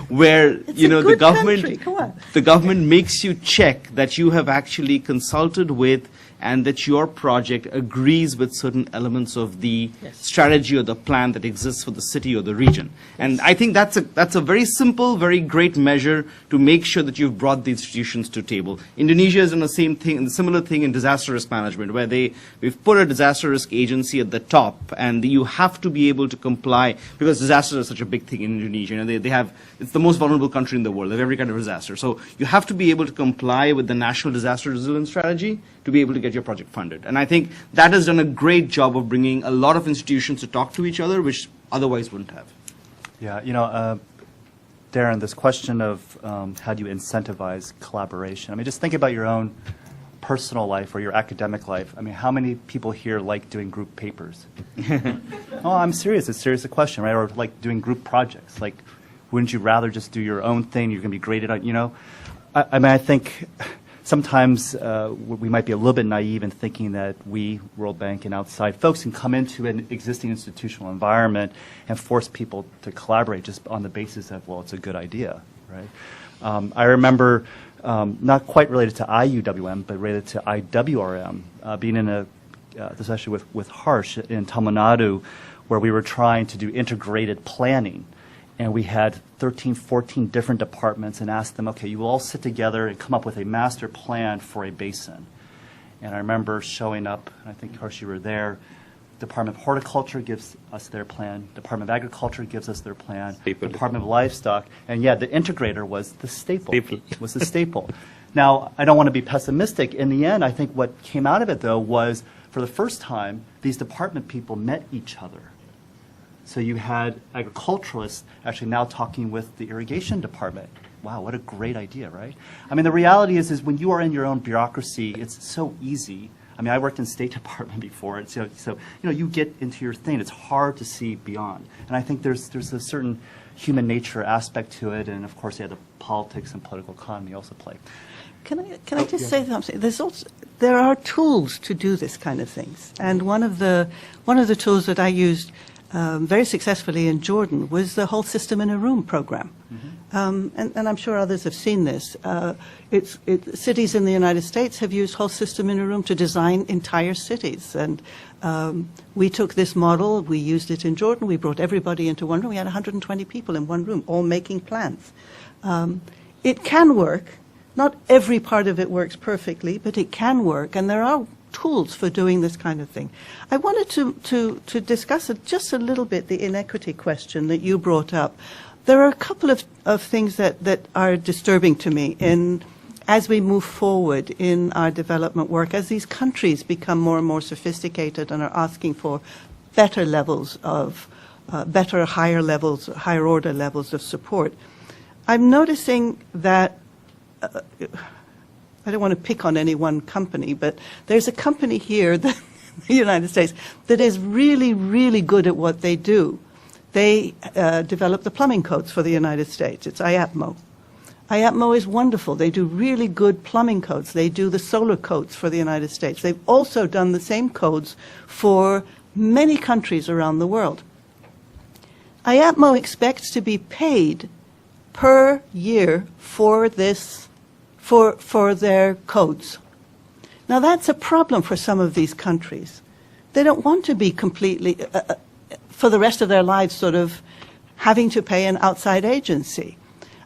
where the government makes you check that you have actually consulted with and that your project agrees with certain elements of the strategy or the plan that exists for the city or the region. And I think that's a very simple, very great measure to make sure that you've brought the institutions to table. Indonesia has done the same thing, and the similar thing in disaster risk management, where we've put a disaster risk agency at the top, and you have to be able to comply, because disasters are such a big thing in Indonesia. It's the most vulnerable country in the world. They have every kind of disaster. So you have to be able to comply with the National Disaster Resilience Strategy to be able to get your project funded. And I think that has done a great job of bringing a lot of institutions to talk to each other, which otherwise wouldn't have. Yeah, Darren, this question of how do you incentivize collaboration? I mean, just think about your own personal life or your academic life. I mean, how many people here like doing group papers? Oh, I'm serious. It's serious a question, right? Or like doing group projects. Like, wouldn't you rather just do your own thing? You're going to be graded on, I mean, I think sometimes we might be a little bit naive in thinking that we, World Bank and outside folks, can come into an existing institutional environment and force people to collaborate just on the basis of, well, it's a good idea, right? I remember, not quite related to IUWM, but related to IWRM, being in a discussion with Harsh in Tamil Nadu, where we were trying to do integrated planning. And we had 13, 14 different departments and asked them, okay, you will all sit together and come up with a master plan for a basin. And I remember showing up, and I think, of course, you were there. Department of Horticulture gives us their plan. Department of Agriculture gives us their plan. Staple. Department of Livestock. And yeah, the integrator was the staple. Was the staple. Now, I don't want to be pessimistic. In the end, I think what came out of it, though, was for the first time, these department people met each other. So you had agriculturalists actually now talking with the irrigation department. Wow, what a great idea, right? I mean, the reality is when you are in your own bureaucracy, it's so easy. I mean, I worked in State Department before, so you get into your thing. It's hard to see beyond. And I think there's a certain human nature aspect to it, and of course, the politics and political economy also play. Can I just say something? There are tools to do this kind of things, and one of the tools that I used very successfully in Jordan was the Whole System in a Room program. And I'm sure others have seen this. Cities in the United States have used Whole System in a Room to design entire cities. And we took this model, we used it in Jordan, we brought everybody into one room. We had 120 people in one room, all making plans. It can work. Not every part of it works perfectly, but it can work. And there are tools for doing this kind of thing. I wanted to discuss just a little bit the inequity question that you brought up. There are a couple of things that are disturbing to me as we move forward in our development work, as these countries become more and more sophisticated and are asking for better levels of, higher order levels of support. I'm noticing that I don't want to pick on any one company, but there's a company here in the United States that is really, really good at what they do. They develop the plumbing codes for the United States. It's IAPMO. IAPMO is wonderful. They do really good plumbing codes. They do the solar codes for the United States. They've also done the same codes for many countries around the world. IAPMO expects to be paid per year for their codes. Now that's a problem for some of these countries. They don't want to be completely, for the rest of their lives, sort of having to pay an outside agency.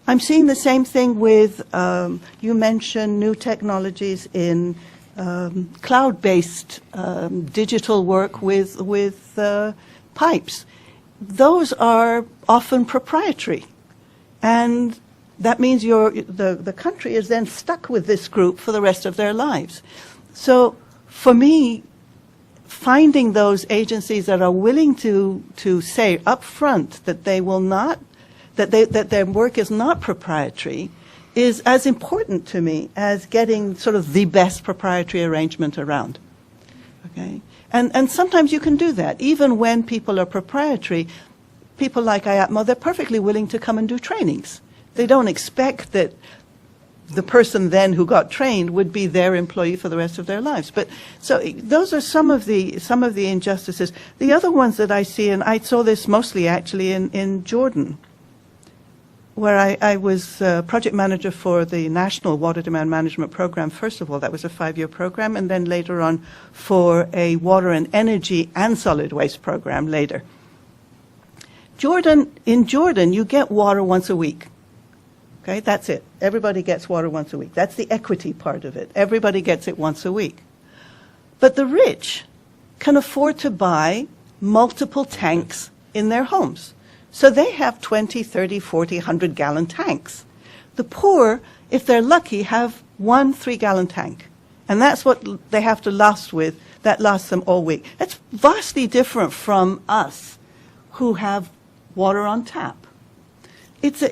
I'm seeing the same thing with, you mentioned new technologies in cloud-based digital work with pipes. Those are often proprietary. And that means the country is then stuck with this group for the rest of their lives. So for me, finding those agencies that are willing to say up front that they will not, that their work is not proprietary, is as important to me as getting sort of the best proprietary arrangement around. Okay? And sometimes you can do that. Even when people are proprietary, people like IAPMO, they're perfectly willing to come and do trainings. They don't expect that the person then who got trained would be their employee for the rest of their lives. But so those are some of the injustices. The other ones that I see, and I saw this mostly actually in Jordan, where I was project manager for the National Water Demand Management Program. First of all, that was a 5-year program, and then later on for a water and energy and solid waste program later. In Jordan, you get water once a week. Okay, that's it. Everybody gets water once a week. That's the equity part of it. Everybody gets it once a week. But the rich can afford to buy multiple tanks in their homes. So they have 20, 30, 40, 100-gallon tanks. The poor, if they're lucky, have 1 3-gallon tank. And that's what they have to last with. That lasts them all week. That's vastly different from us who have water on tap. It's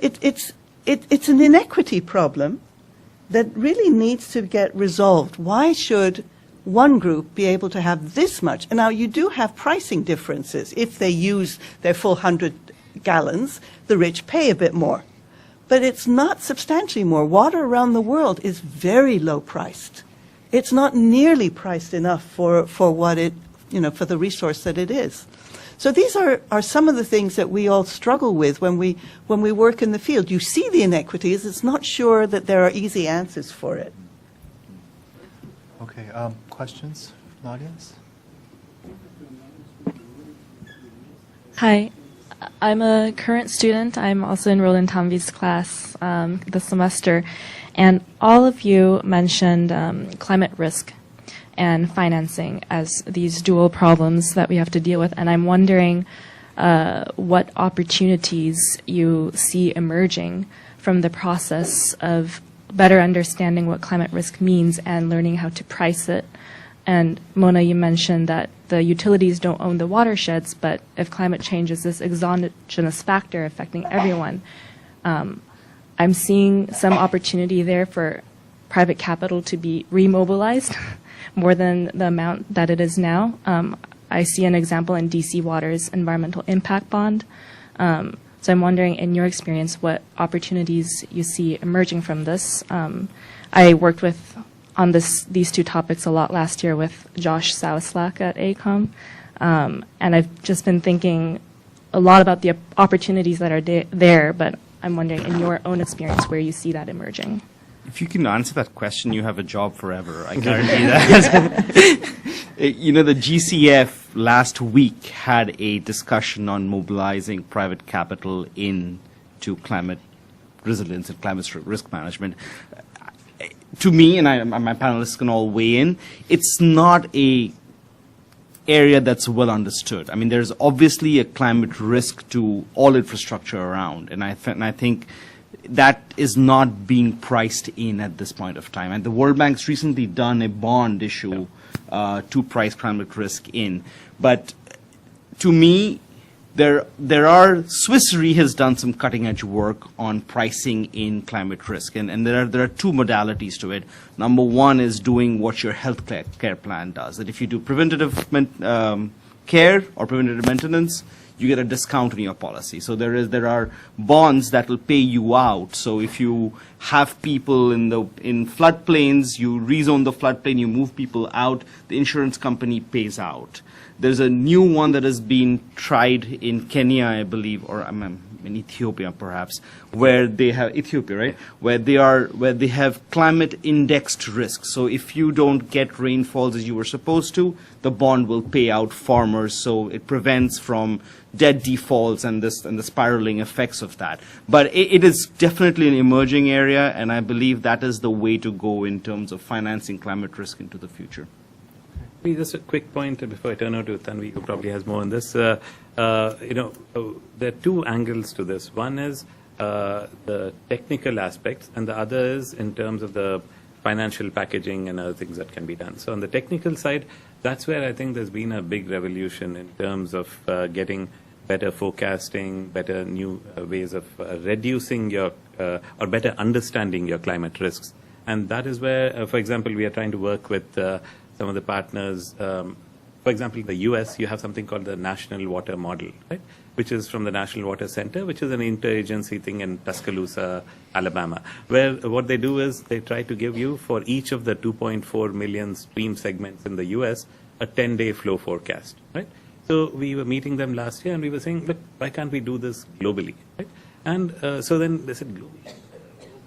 an inequity problem that really needs to get resolved. Why should one group be able to have this much? And now you do have pricing differences. If they use their full 100 gallons, the rich pay a bit more. But it's not substantially more. Water around the world is very low priced. It's not nearly priced enough for what it, for the resource that it is. So these are some of the things that we all struggle with when we work in the field. You see the inequities. It's not sure that there are easy answers for it. Okay, questions from the audience? Hi, I'm a current student. I'm also enrolled in Tanvi's class this semester. And all of you mentioned climate risk and financing as these dual problems that we have to deal with. And I'm wondering what opportunities you see emerging from the process of better understanding what climate risk means and learning how to price it. And Mona, you mentioned that the utilities don't own the watersheds, but if climate change is this exogenous factor affecting everyone, I'm seeing some opportunity there for private capital to be remobilized more than the amount that it is now. I see an example in DC Water's environmental impact bond. So I'm wondering, in your experience, what opportunities you see emerging from this. I worked on these two topics a lot last year with Josh Sawislak at AECOM, and I've just been thinking a lot about the opportunities that are there, but I'm wondering, in your own experience, where you see that emerging. If you can answer that question, you have a job forever. I guarantee that. You know, the GCF last week had a discussion on mobilizing private capital into climate resilience and climate risk management. To me, and my panelists can all weigh in, it's not a area that's well understood. I mean, there's obviously a climate risk to all infrastructure around, and I think that is not being priced in at this point of time. And the World Bank's recently done a bond issue to price climate risk in. But to me, Swiss Re has done some cutting edge work on pricing in climate risk, and there are two modalities to it. Number one is doing what your health care plan does. That if you do preventative care or preventative maintenance, you get a discount on your policy. So there are bonds that will pay you out. So if you have people in floodplains, you rezone the floodplain, you move people out, the insurance company pays out. There's a new one that has been tried in Kenya, I believe, or in Ethiopia perhaps, where they have where they have climate indexed risk. So if you don't get rainfalls as you were supposed to, the bond will pay out farmers. So it prevents from debt defaults and the spiraling effects of that. But it is definitely an emerging area, and I believe that is the way to go in terms of financing climate risk into the future. Just a quick point before I turn over to Tanvi, who probably has more on this. There are two angles to this. One is the technical aspects, and the other is in terms of the financial packaging and other things that can be done. So on the technical side, that's where I think there's been a big revolution in terms of getting better forecasting, better new ways of reducing your or better understanding your climate risks. And that is where, for example, we are trying to work with some of the partners. For example, in the US, you have something called the National Water Model, right? Which is from the National Water Center, which is an interagency thing in Tuscaloosa, Alabama, where what they do is they try to give you, for each of the 2.4 million stream segments in the US, a 10-day flow forecast, right? So we were meeting them last year, and we were saying, look, why can't we do this globally, right? And so then they said, globally.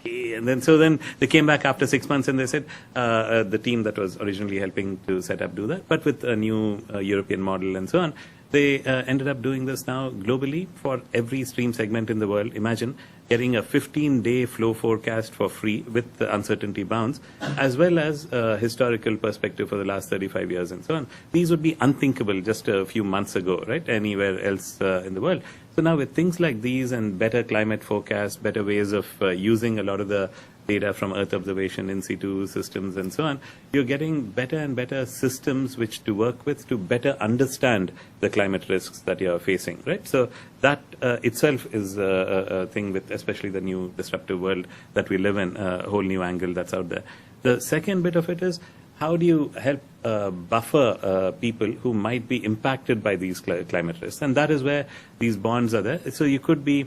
And then they came back after 6 months and they said, the team that was originally helping to set up do that, but with a new European model and so on, they ended up doing this now globally for every stream segment in the world. Imagine getting a 15-day flow forecast for free with the uncertainty bounds, as well as historical perspective for the last 35 years and so on. These would be unthinkable just a few months ago, right, anywhere else in the world. So now with things like these and better climate forecasts, better ways of using a lot of the data from Earth observation, in situ systems and so on, you're getting better and better systems which to work with to better understand the climate risks that you're facing, right? So that itself is a thing with especially the new disruptive world that we live in, a whole new angle that's out there. The second bit of it is, how do you help buffer people who might be impacted by these climate risks? And that is where these bonds are there. So you could be,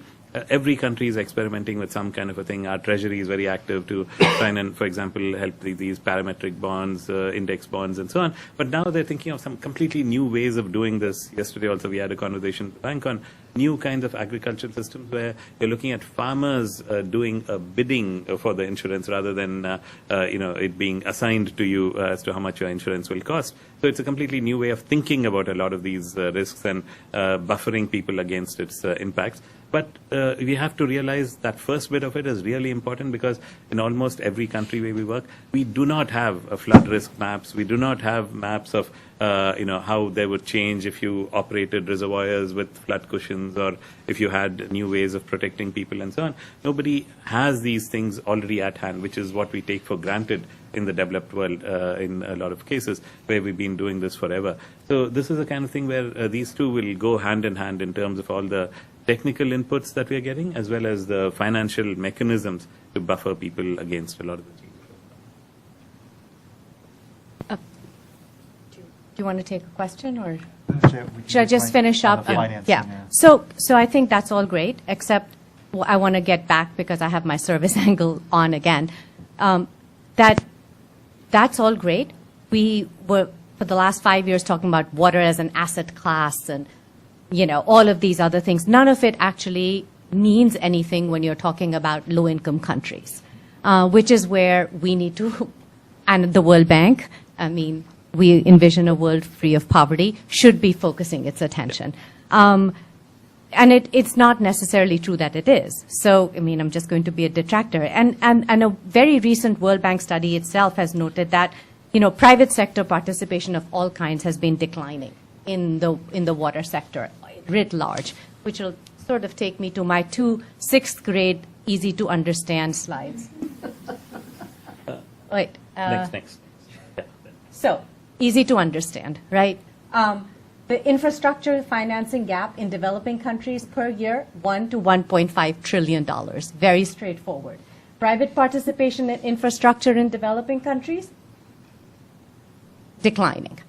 every country is experimenting with some kind of a thing. Our treasury is very active to try and, for example, help these parametric bonds, index bonds, and so on. But now they're thinking of some completely new ways of doing this. Yesterday also we had a conversation with the bank on new kinds of agricultural systems where you're looking at farmers doing a bidding for the insurance rather than it being assigned to you as to how much your insurance will cost. So it's a completely new way of thinking about a lot of these risks and buffering people against its impacts. But we have to realize that first bit of it is really important, because in almost every country where we work, we do not have a flood risk maps. We do not have maps of how they would change if you operated reservoirs with flood cushions, or if you had new ways of protecting people and so on. Nobody has these things already at hand, which is what we take for granted in the developed world in a lot of cases where we've been doing this forever. So this is the kind of thing where these two will go hand in hand in terms of all the technical inputs that we are getting, as well as the financial mechanisms to buffer people against a lot of the changes. you want to take a question, or should I just finish up? Yeah. So I think that's all great, except I want to get back because I have my service angle on again. That's all great. We were, for the last 5 years, talking about water as an asset class and, all of these other things. None of it actually means anything when you're talking about low-income countries, which is where we need to, and the World Bank, we envision a world free of poverty, should be focusing its attention. And it's not necessarily true that it is. So, I'm just going to be a detractor. And a very recent World Bank study itself has noted that, private sector participation of all kinds has been declining in the water sector writ large, which will sort of take me to my 2 6th grade easy to understand slides. Wait. Next. So, easy to understand, right? The infrastructure financing gap in developing countries per year, $1 to $1.5 trillion. Very straightforward. Private participation in infrastructure in developing countries, declining.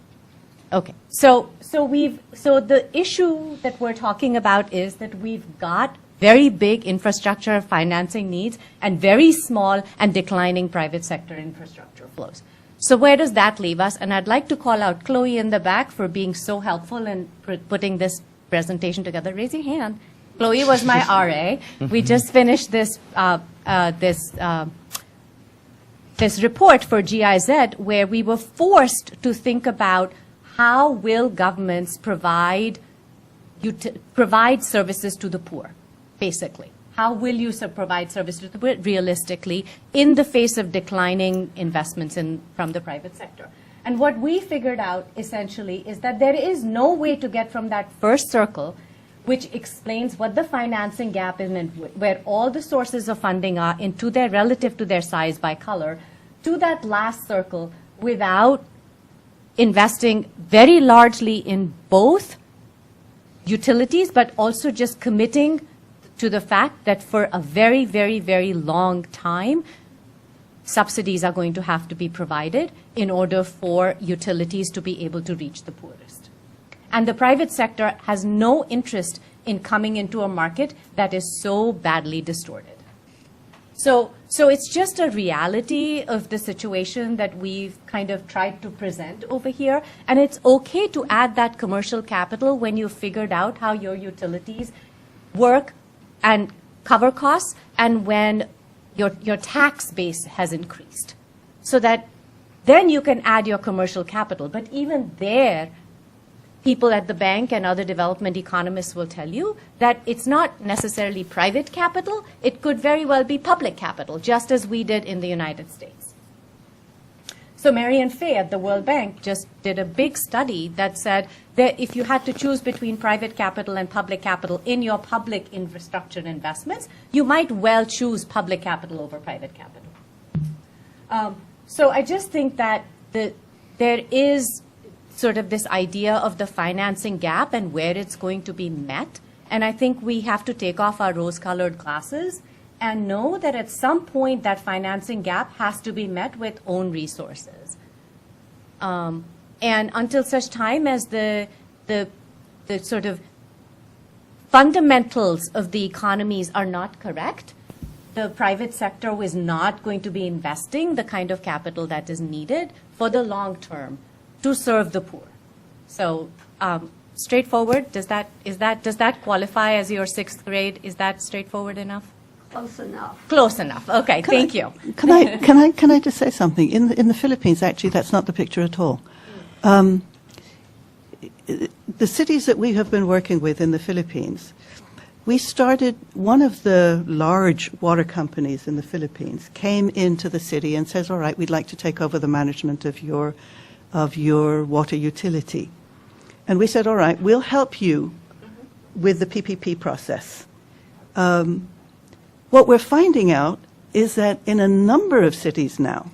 Okay. So the issue that we're talking about is that we've got very big infrastructure financing needs and very small and declining private sector infrastructure flows. So where does that leave us? And I'd like to call out Chloe in the back for being so helpful in putting this presentation together. Raise your hand. Chloe was my RA. We just finished this report for GIZ where we were forced to think about how will governments provide services to the poor, basically. How will you provide service to the poor realistically in the face of declining investments from the private sector? And what we figured out essentially is that there is no way to get from that first circle, which explains what the financing gap is and where all the sources of funding are into their relative to their size by color, to that last circle without investing very largely in both utilities, but also just committing to the fact that for a very, very, very long time, subsidies are going to have to be provided in order for utilities to be able to reach the poorest. And the private sector has no interest in coming into a market that is so badly distorted. So it's just a reality of the situation that we've kind of tried to present over here. And it's okay to add that commercial capital when you've figured out how your utilities work and cover costs, and when your tax base has increased. So that then you can add your commercial capital. But even there, people at the bank and other development economists will tell you that it's not necessarily private capital. It could very well be public capital, just as we did in the United States. So Marianne Fay at the World Bank just did a big study that said that if you had to choose between private capital and public capital in your public infrastructure investments, you might well choose public capital over private capital. So I just think that there is sort of this idea of the financing gap and where it's going to be met. And I think we have to take off our rose-colored glasses and know that at some point that financing gap has to be met with own resources. And until such time as the sort of fundamentals of the economies are not correct, the private sector is not going to be investing the kind of capital that is needed for the long term to serve the poor. So straightforward, does that qualify as your 6th grade? Is that straightforward enough? Close enough. Close enough. Okay, thank you. Can I just say something? In the Philippines, actually, that's not the picture at all. The cities that we have been working with in the Philippines, we started, one of the large water companies in the Philippines came into the city and says, all right, we'd like to take over the management of your water utility. And we said, all right, we'll help you with the PPP process. What we're finding out is that in a number of cities now,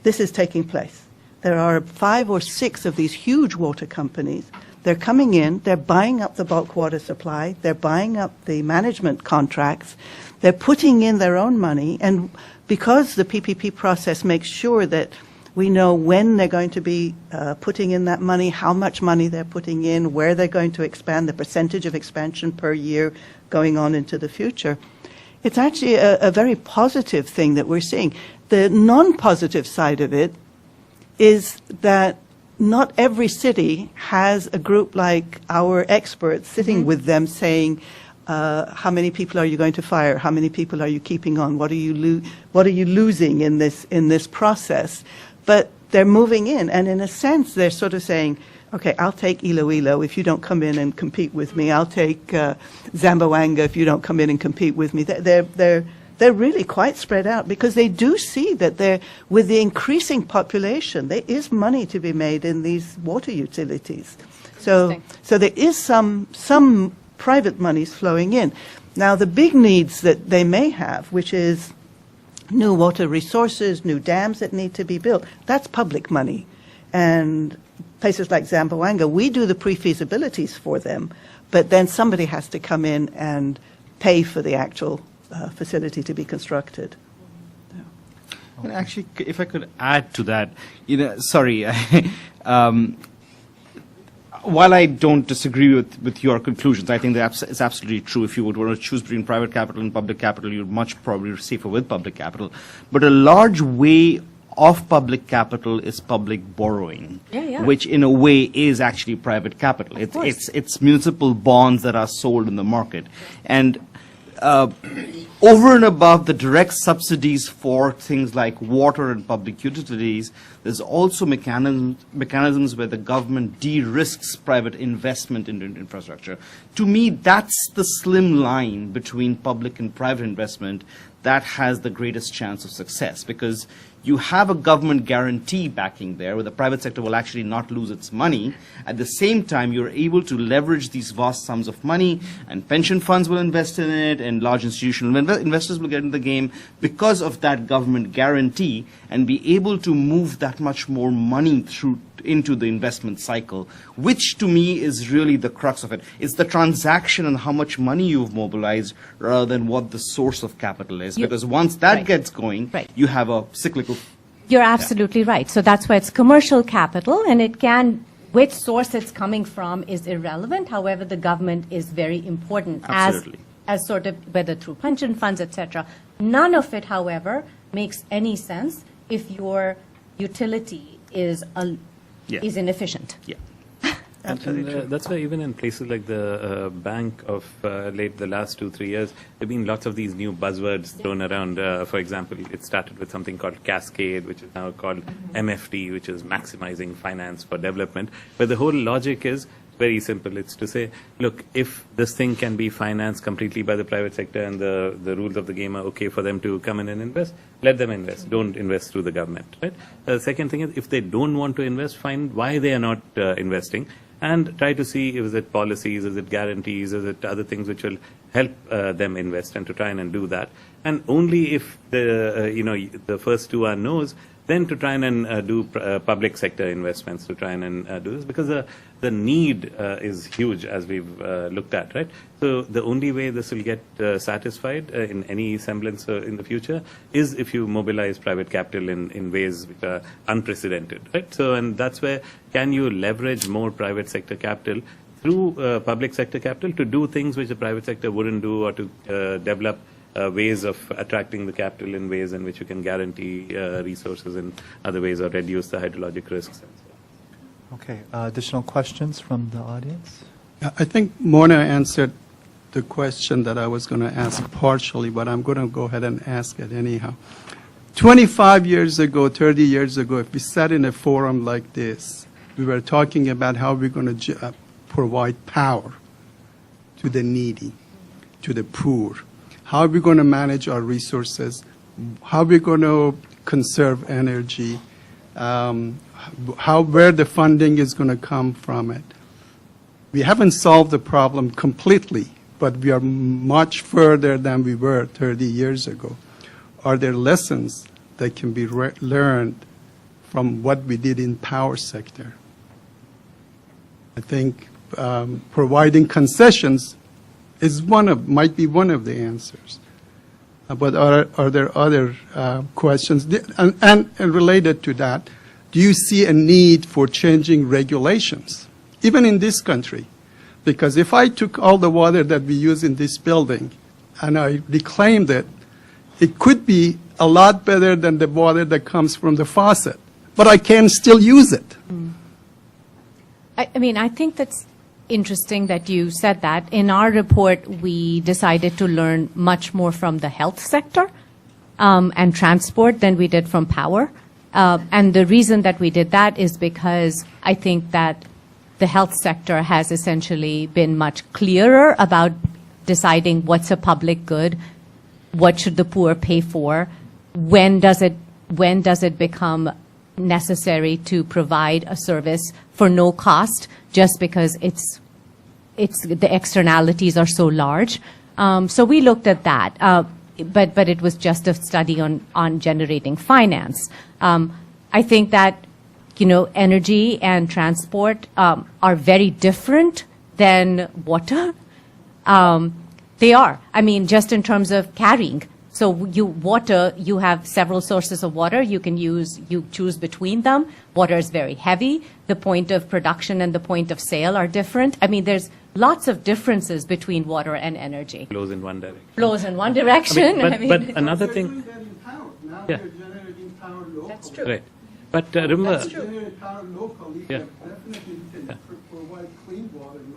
this is taking place. There are 5 or 6 of these huge water companies. They're coming in, they're buying up the bulk water supply, they're buying up the management contracts, they're putting in their own money, and because the PPP process makes sure that We know when they're going to be putting in that money, how much money they're putting in, where they're going to expand, the percentage of expansion per year going on into the future. It's actually a very positive thing that we're seeing. The non-positive side of it is that not every city has a group like our experts sitting with them saying, how many people are you going to fire? How many people are you keeping on? What are you losing in this process? But they're moving in, and in a sense, they're sort of saying, okay, I'll take Iloilo if you don't come in and compete with me. I'll take Zamboanga if you don't come in and compete with me. They're really quite spread out because they do see that with the increasing population, there is money to be made in these water utilities. So there is some private monies flowing in. Now, the big needs that they may have, which is new water resources, new dams that need to be built, that's public money. And places like Zamboanga, we do the pre-feasibilities for them, but then somebody has to come in and pay for the actual facility to be constructed. And actually, if I could add to that, sorry, while I don't disagree with your conclusions, I think that it's absolutely true. If you would want to choose between private capital and public capital, you're much probably safer with public capital. But a large way of public capital is public borrowing, which in a way is actually private capital. It's municipal bonds that are sold in the market. And over and above the direct subsidies for things like water and public utilities, there's also mechanisms where the government de-risks private investment in infrastructure. To me, that's the slim line between public and private investment that has the greatest chance of success, because you have a government guarantee backing there where the private sector will actually not lose its money. At the same time, you're able to leverage these vast sums of money, and pension funds will invest in it, and large institutional investors will get into the game because of that government guarantee, and be able to move that much more money into the investment cycle, which to me is really the crux of it. It's the transaction and how much money you've mobilized rather than what the source of capital is. Because once that gets going, you have a cyclical. You're absolutely right. So that's why it's commercial capital, and it can, which source it's coming from is irrelevant. However, the government is very important as sort of, whether through pension funds, etc. None of it, however, makes any sense if your utility is inefficient. Yeah. And that's why even in places like the bank of the last 2-3 years, there have been lots of these new buzzwords thrown around. For example, it started with something called Cascade, which is now called MFD, which is Maximizing Finance for Development. But the whole logic is very simple. It's to say, look, if this thing can be financed completely by the private sector and the rules of the game are okay for them to come in and invest, let them invest. Don't invest through the government. Right? The second thing is, if they don't want to invest, find why they are not investing, and try to see, is it policies, is it guarantees, is it other things which will help them invest, and to try and do that. And only if the first two are no's, then to try and do public sector investments to try and do this, because the need is huge, as we've looked at, right? So the only way this will get satisfied in any semblance in the future is if you mobilize private capital in ways which are unprecedented, right? So, and that's where can you leverage more private sector capital through public sector capital to do things which the private sector wouldn't do, or to develop ways of attracting the capital in ways in which you can guarantee resources in other ways, or reduce the hydrologic risks. Okay. Additional questions from the audience? I think Mona answered the question that I was going to ask partially, but I'm going to go ahead and ask it anyhow. 25 years ago, 30 years ago, if we sat in a forum like this, we were talking about how we're going to provide power to the needy, to the poor. How are we going to manage our resources? How are we going to conserve energy? Where the funding is going to come from it? We haven't solved the problem completely, but we are much further than we were 30 years ago. Are there lessons that can be learned from what we did in power sector? I think providing concessions is might be one of the answers. But are there other questions? And related to that, do you see a need for changing regulations, even in this country? Because if I took all the water that we use in this building and I reclaimed it, it could be a lot better than the water that comes from the faucet, but I can still use it. I mean, I think that's interesting that you said that. In our report, we decided to learn much more from the health sector and transport than we did from power. And the reason that we did that is because I think that the health sector has essentially been much clearer about deciding what's a public good, what should the poor pay for, when does it become necessary to provide a service for no cost just because the externalities are so large. So we looked at that, but it was just a study on generating finance. I think that energy and transport are very different than water. They are. I mean, just in terms of carrying. So water, you have several sources of water. You choose between them. Water is very heavy. The point of production and the point of sale are different. I mean, there's lots of differences between water and energy. Flows in one direction. Flows in one direction. But another thing. Now Yeah. they're generating power locally. That's true. Right. But remember. If you generate power locally, Yeah. definitely you can provide clean water locally.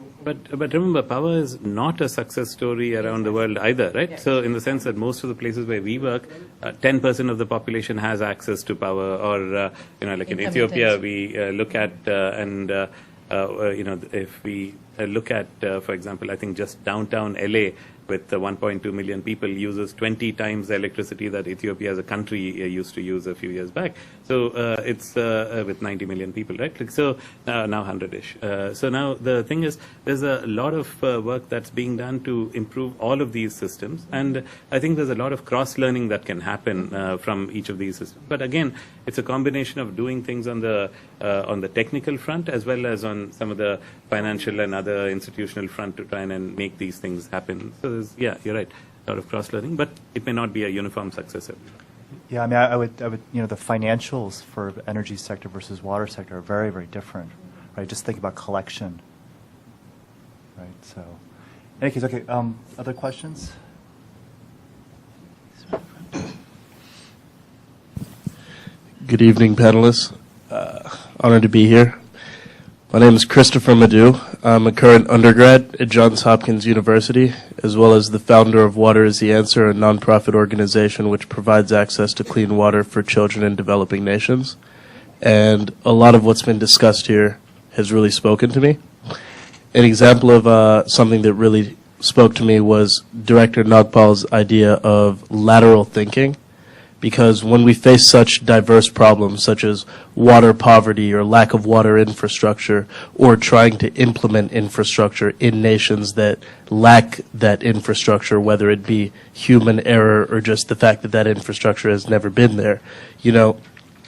But remember, power is not a success story around the world either, right? So in the sense that most of the places where we work, 10% of the population has access to power, or like in Ethiopia, we look at if we look at, for example, I think just downtown LA with 1.2 million people uses 20 times the electricity that Ethiopia as a country used to use a few years back. So it's with 90 million people, right? So now 100-ish. So now the thing is, there's a lot of work that's being done to improve all of these systems, and I think there's a lot of cross-learning that can happen from each of these systems. But again, it's a combination of doing things on the technical front as well as on some of the financial and other institutional front to try and make these things happen. So yeah, you're right, a lot of cross-learning, but it may not be a uniform success everywhere. Yeah, I mean, I would, the financials for the energy sector versus water sector are very, very different, right? Just think about collection, right? So, in any case, okay, other questions? Good evening, panelists. Honored to be here. My name is Christopher Madu. I'm a current undergrad at Johns Hopkins University, as well as the founder of Water is the Answer, a nonprofit organization which provides access to clean water for children in developing nations. And a lot of what's been discussed here has really spoken to me. An example of something that really spoke to me was Director Nagpal's idea of lateral thinking. Because when we face such diverse problems, such as water poverty or lack of water infrastructure, or trying to implement infrastructure in nations that lack that infrastructure, whether it be human error or just the fact that that infrastructure has never been there,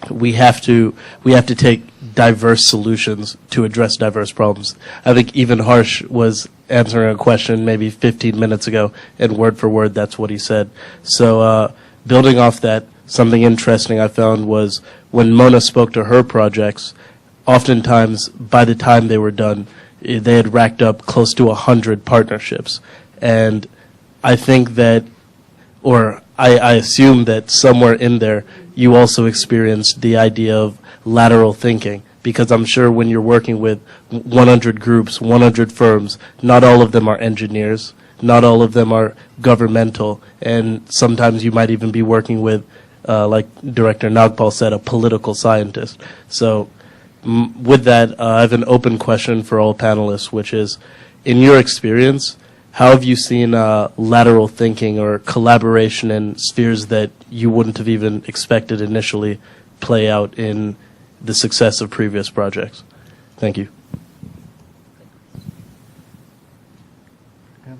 we have to take diverse solutions to address diverse problems. I think even Harsh was answering a question maybe 15 minutes ago, and word for word, that's what he said. So, building off that, something interesting I found was when Mona spoke to her projects, oftentimes by the time they were done, they had racked up close to 100 partnerships. And I think that, or I assume that somewhere in there, you also experienced the idea of lateral thinking. Because I'm sure when you're working with 100 groups, 100 firms, not all of them are engineers. Not all of them are governmental, and sometimes you might even be working with, like Director Nagpal said, a political scientist. So with that, I have an open question for all panelists, which is, in your experience, how have you seen lateral thinking or collaboration in spheres that you wouldn't have even expected initially play out in the success of previous projects? Thank you.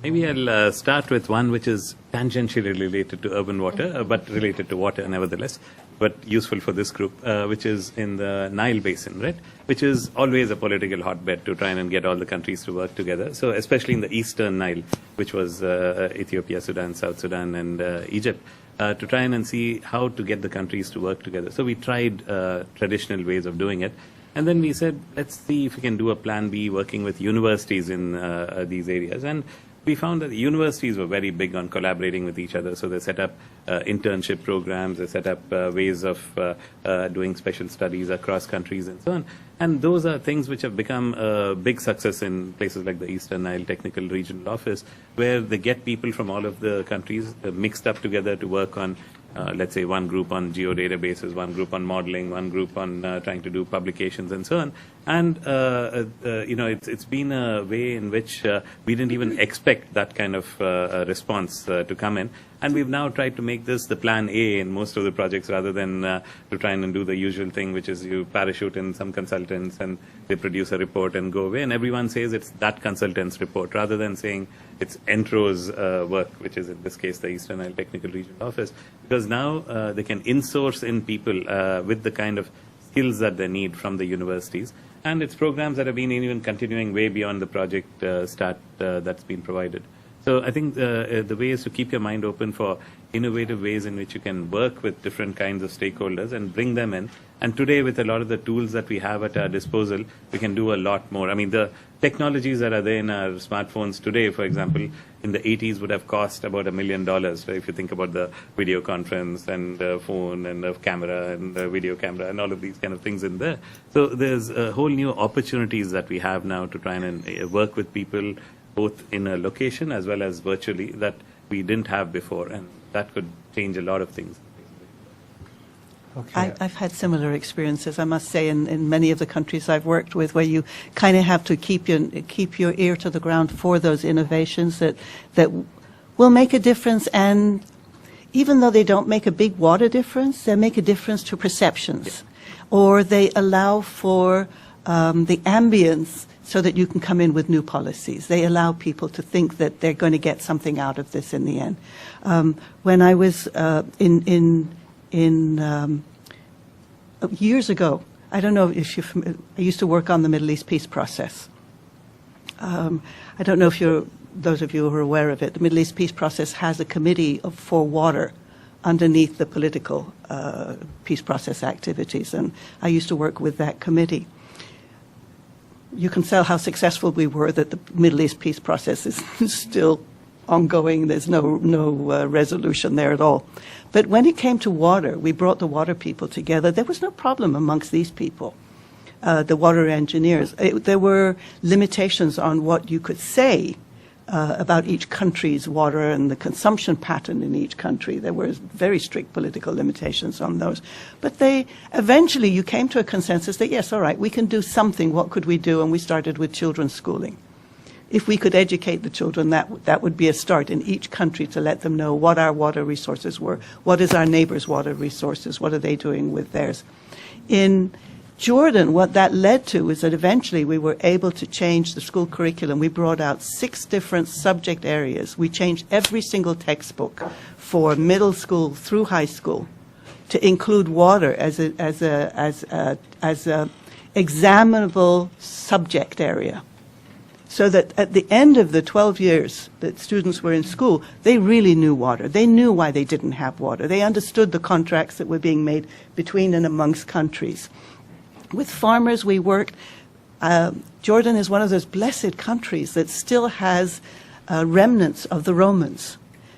Maybe I'll start with one which is tangentially related to urban water, but related to water nevertheless, but useful for this group, which is in the Nile Basin, right? Which is always a political hotbed to try and get all the countries to work together. So especially in the Eastern Nile, which was Ethiopia, Sudan, South Sudan, and Egypt. to try and see how to get the countries to work together. So we tried traditional ways of doing it. And then we said, let's see if we can do a plan B working with universities in these areas. And we found that the universities were very big on collaborating with each other. So they set up internship programs, they set up ways of doing special studies across countries and so on. And those are things which have become a big success in places like the Eastern Nile Technical Regional Office, where they get people from all of the countries mixed up together to work on, let's say, one group on geodatabases, one group on modeling, one group on trying to do publications and so on. And, it's been a way in which we didn't even expect that kind of response to come in. And we've now tried to make this the plan A in most of the projects rather than to try and do the usual thing, which is you parachute in some consultants and they produce a report and go away. And everyone says it's that consultant's report rather than saying it's Entro's work, which is in this case the Eastern Nile Technical Regional Office. Because now they can in-source in people with the kind of skills that they need from the universities. And it's programs that have been even continuing way beyond the project start that's been provided. So I think the way is to keep your mind open for innovative ways in which you can work with different kinds of stakeholders and bring them in. And today, with a lot of the tools that we have at our disposal, we can do a lot more. I mean, the technologies that are there in our smartphones today, for example, in the 80s would have cost about $1 million, right? If you think about the video conference and the phone and the camera and the video camera and all of these kind of things in there. So there's a whole new opportunities that we have now to try and work with people both in a location as well as virtually that we didn't have before, and that could change a lot of things. Okay. I've had similar experiences, I must say, in many of the countries I've worked with, where you kind of have to keep your ear to the ground for those innovations that will make a difference. And even though they don't make a big water difference, they make a difference to perceptions, or they allow for the ambience so that you can come in with new policies. They allow people to think that they're going to get something out of this in the end. When I was years ago, I don't know if you're familiar, I used to work on the Middle East peace process. I don't know if those of you who are aware of it, the Middle East peace process has a committee for water underneath the political peace process activities, and I used to work with that committee. You can tell how successful we were that the Middle East peace process is still ongoing. There's no resolution there at all. But when it came to water, we brought the water people together. There was no problem amongst these people, the water engineers. There were limitations on what you could say about each country's water and the consumption pattern in each country. There were very strict political limitations on those. But eventually you came to a consensus that, yes, all right, we can do something. What could we do? And we started with children's schooling. If we could educate the children, that would be a start in each country to let them know what our water resources were. What is our neighbor's water resources? What are they doing with theirs? In Jordan, what that led to is that eventually we were able to change the school curriculum. We brought out 6 different subject areas. We changed every single textbook for middle school through high school to include water as a examinable subject area. So that at the end of the 12 years that students were in school, they really knew water. They knew why they didn't have water. They understood the contracts that were being made between and amongst countries. With farmers, we worked. Jordan is one of those blessed countries that still has remnants of the Romans.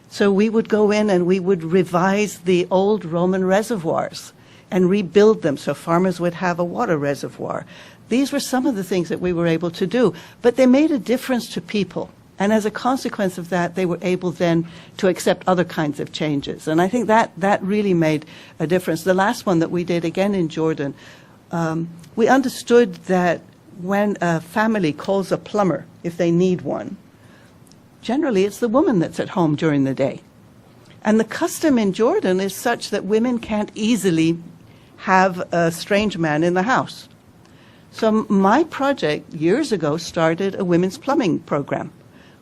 So we would go in and we would revise the old Roman reservoirs and rebuild them so farmers would have a water reservoir. These were some of the things that we were able to do, but they made a difference to people. And as a consequence of that, they were able then to accept other kinds of changes. And I think that really made a difference. The last one that we did, again in Jordan, we understood that when a family calls a plumber, if they need one, generally it's the woman that's at home during the day. And the custom in Jordan is such that women can't easily have a strange man in the house. So my project years ago started a women's plumbing program,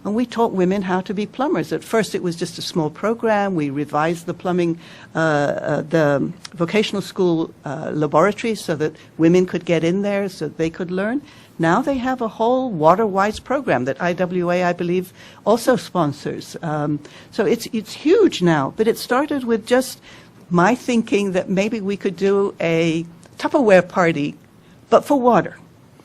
And we taught women how to be plumbers. At first, it was just a small program. We revised the plumbing, the vocational school laboratories so that women could get in there, so they could learn. Now they have a whole water-wise program that IWA, I believe, also sponsors. So it's huge now. But it started with just my thinking that maybe we could do a Tupperware party, but for water.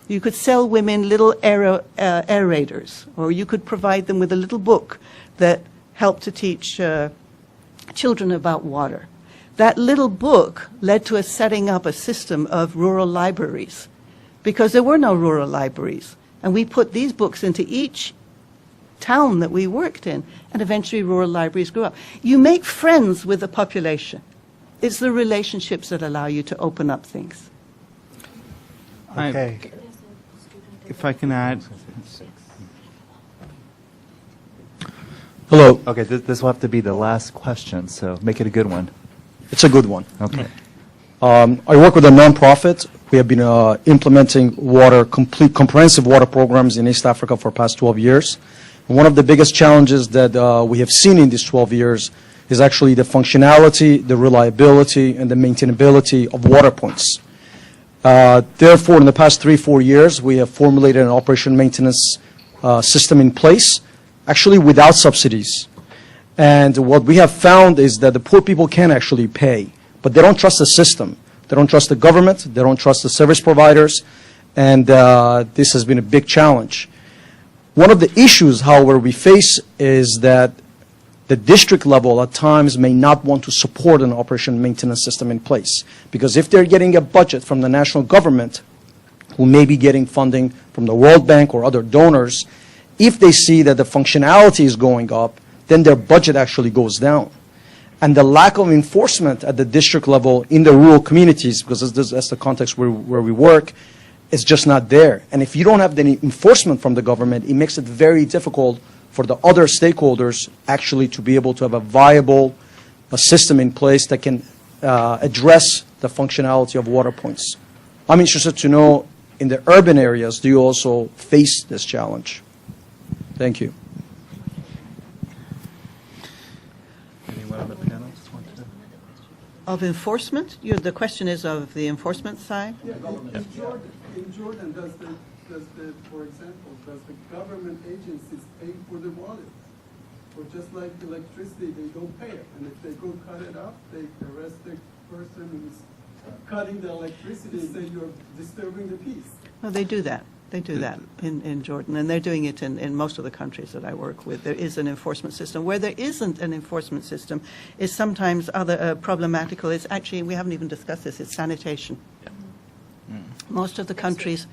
You could sell women little aerators, or you could provide them with a little book that helped to teach children about water. That little book led to us setting up a system of rural libraries, because there were no rural libraries. And we put these books into each town that we worked in, and eventually rural libraries grew up. You make friends with the population. It's the relationships that allow you to open up things. Okay. If I can add, Hello. Okay, this will have to be the last question, so make it a good one. It's a good one. Okay. I work with a nonprofit. We have been implementing comprehensive water programs in East Africa for the past 12 years. And one of the biggest challenges that we have seen in these 12 years is actually the functionality, the reliability, and the maintainability of water points. Therefore, in the past 3-4 years, we have formulated an operation maintenance system in place, actually without subsidies. And what we have found is that the poor people can actually pay, but they don't trust the system. They don't trust the government. They don't trust the service providers. And this has been a big challenge. One of the issues, however, we face is that the district level at times may not want to support an operation maintenance system in place. Because if they're getting a budget from the national government, who may be getting funding from the World Bank or other donors, if they see that the functionality is going up, then their budget actually goes down. And the lack of enforcement at the district level in the rural communities, because that's the context where we work, is just not there. And if you don't have any enforcement from the government, it makes it very difficult for the other stakeholders actually to be able to have a viable system in place that can address the functionality of water points. I'm interested to know, in the urban areas, do you also face this challenge? Thank you. Anyone on the panel just want to? Of enforcement? The question is of the enforcement side? Yeah, in Jordan, for example, does the government agencies pay for the water? Or just like electricity, they don't pay it. And if they go cut it up, they arrest the person who's cutting the electricity and say you're disturbing the peace. No, they do that. They do that in Jordan, and they're doing it in most of the countries that I work with. There is an enforcement system. Where there isn't an enforcement system is sometimes other problematical. It's actually, we haven't even discussed this, it's sanitation. Most of the countries...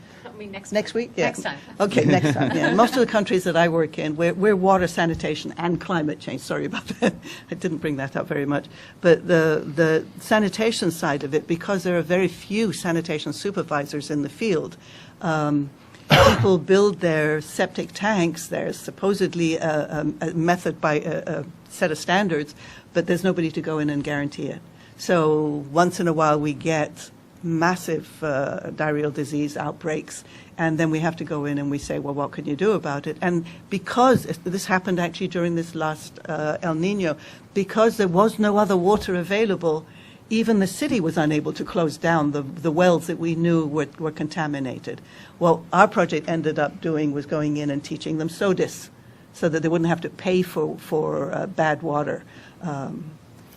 Next week? Yeah. Next time. Okay, next time, yeah. Most of the countries that I work in, we're water sanitation and climate change. Sorry about that. I didn't bring that up very much. But the sanitation side of it, because there are very few sanitation supervisors in the field, people build their septic tanks. There's supposedly a method by a set of standards, but there's nobody to go in and guarantee it. So once in a while we get massive diarrheal disease outbreaks, and then we have to go in and we say, well, what can you do about it? And because this happened actually during this last El Nino, because there was no other water available, even the city was unable to close down the wells that we knew were contaminated. What our project ended up doing was going in and teaching them SODIS, so that they wouldn't have to pay for bad water.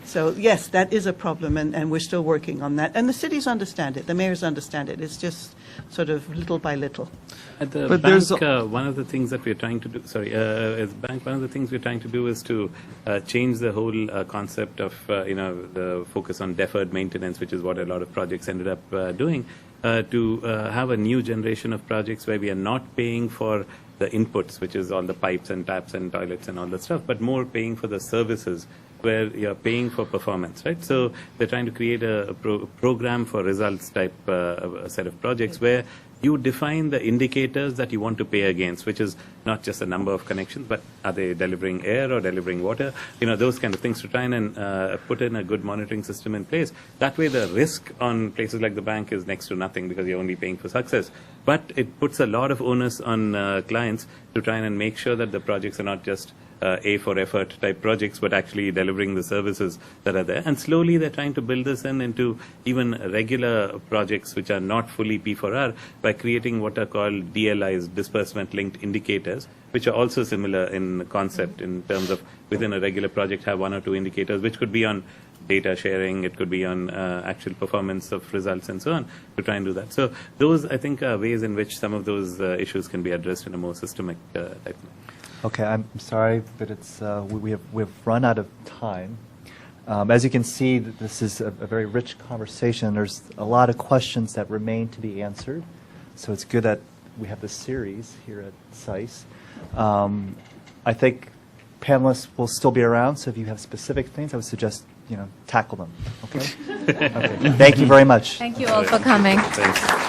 So yes, that is a problem, and we're still working on that. And the cities understand it. The mayors understand it. It's just sort of little by little. At the But bank, one of the things that we're trying to do, at the bank, one of the things we're trying to do is to change the whole concept of, the focus on deferred maintenance, which is what a lot of projects ended up doing, to have a new generation of projects where we are not paying for the inputs, which is on the pipes and taps and toilets and all that stuff, but more paying for the services, where you're paying for performance, right? So we're trying to create a program for results type set of projects where you define the indicators that you want to pay against, which is not just a number of connections, but are they delivering air or delivering water? Those kind of things to try and put in a good monitoring system in place. That way the risk on places like the bank is next to nothing because you're only paying for success. But it puts a lot of onus on clients to try and make sure that the projects are not just A for effort type projects, but actually delivering the services that are there. And slowly they're trying to build this into even regular projects which are not fully P4R by creating what are called DLIs, disbursement linked indicators, which are also similar in concept in terms of within a regular project have one or two indicators, which could be on data sharing, it could be on actual performance of results and so on, to try and do that. So those, I think, are ways in which some of those issues can be addressed in a more systemic type manner. Okay, I'm sorry, but it's we've run out of time. As you can see, this is a very rich conversation. There's a lot of questions that remain to be answered, so it's good that we have this series here at SAIS. I think panelists will still be around, so if you have specific things, I would suggest tackle them. Okay. Okay. Thank you very much. Thank you all for coming. Thanks.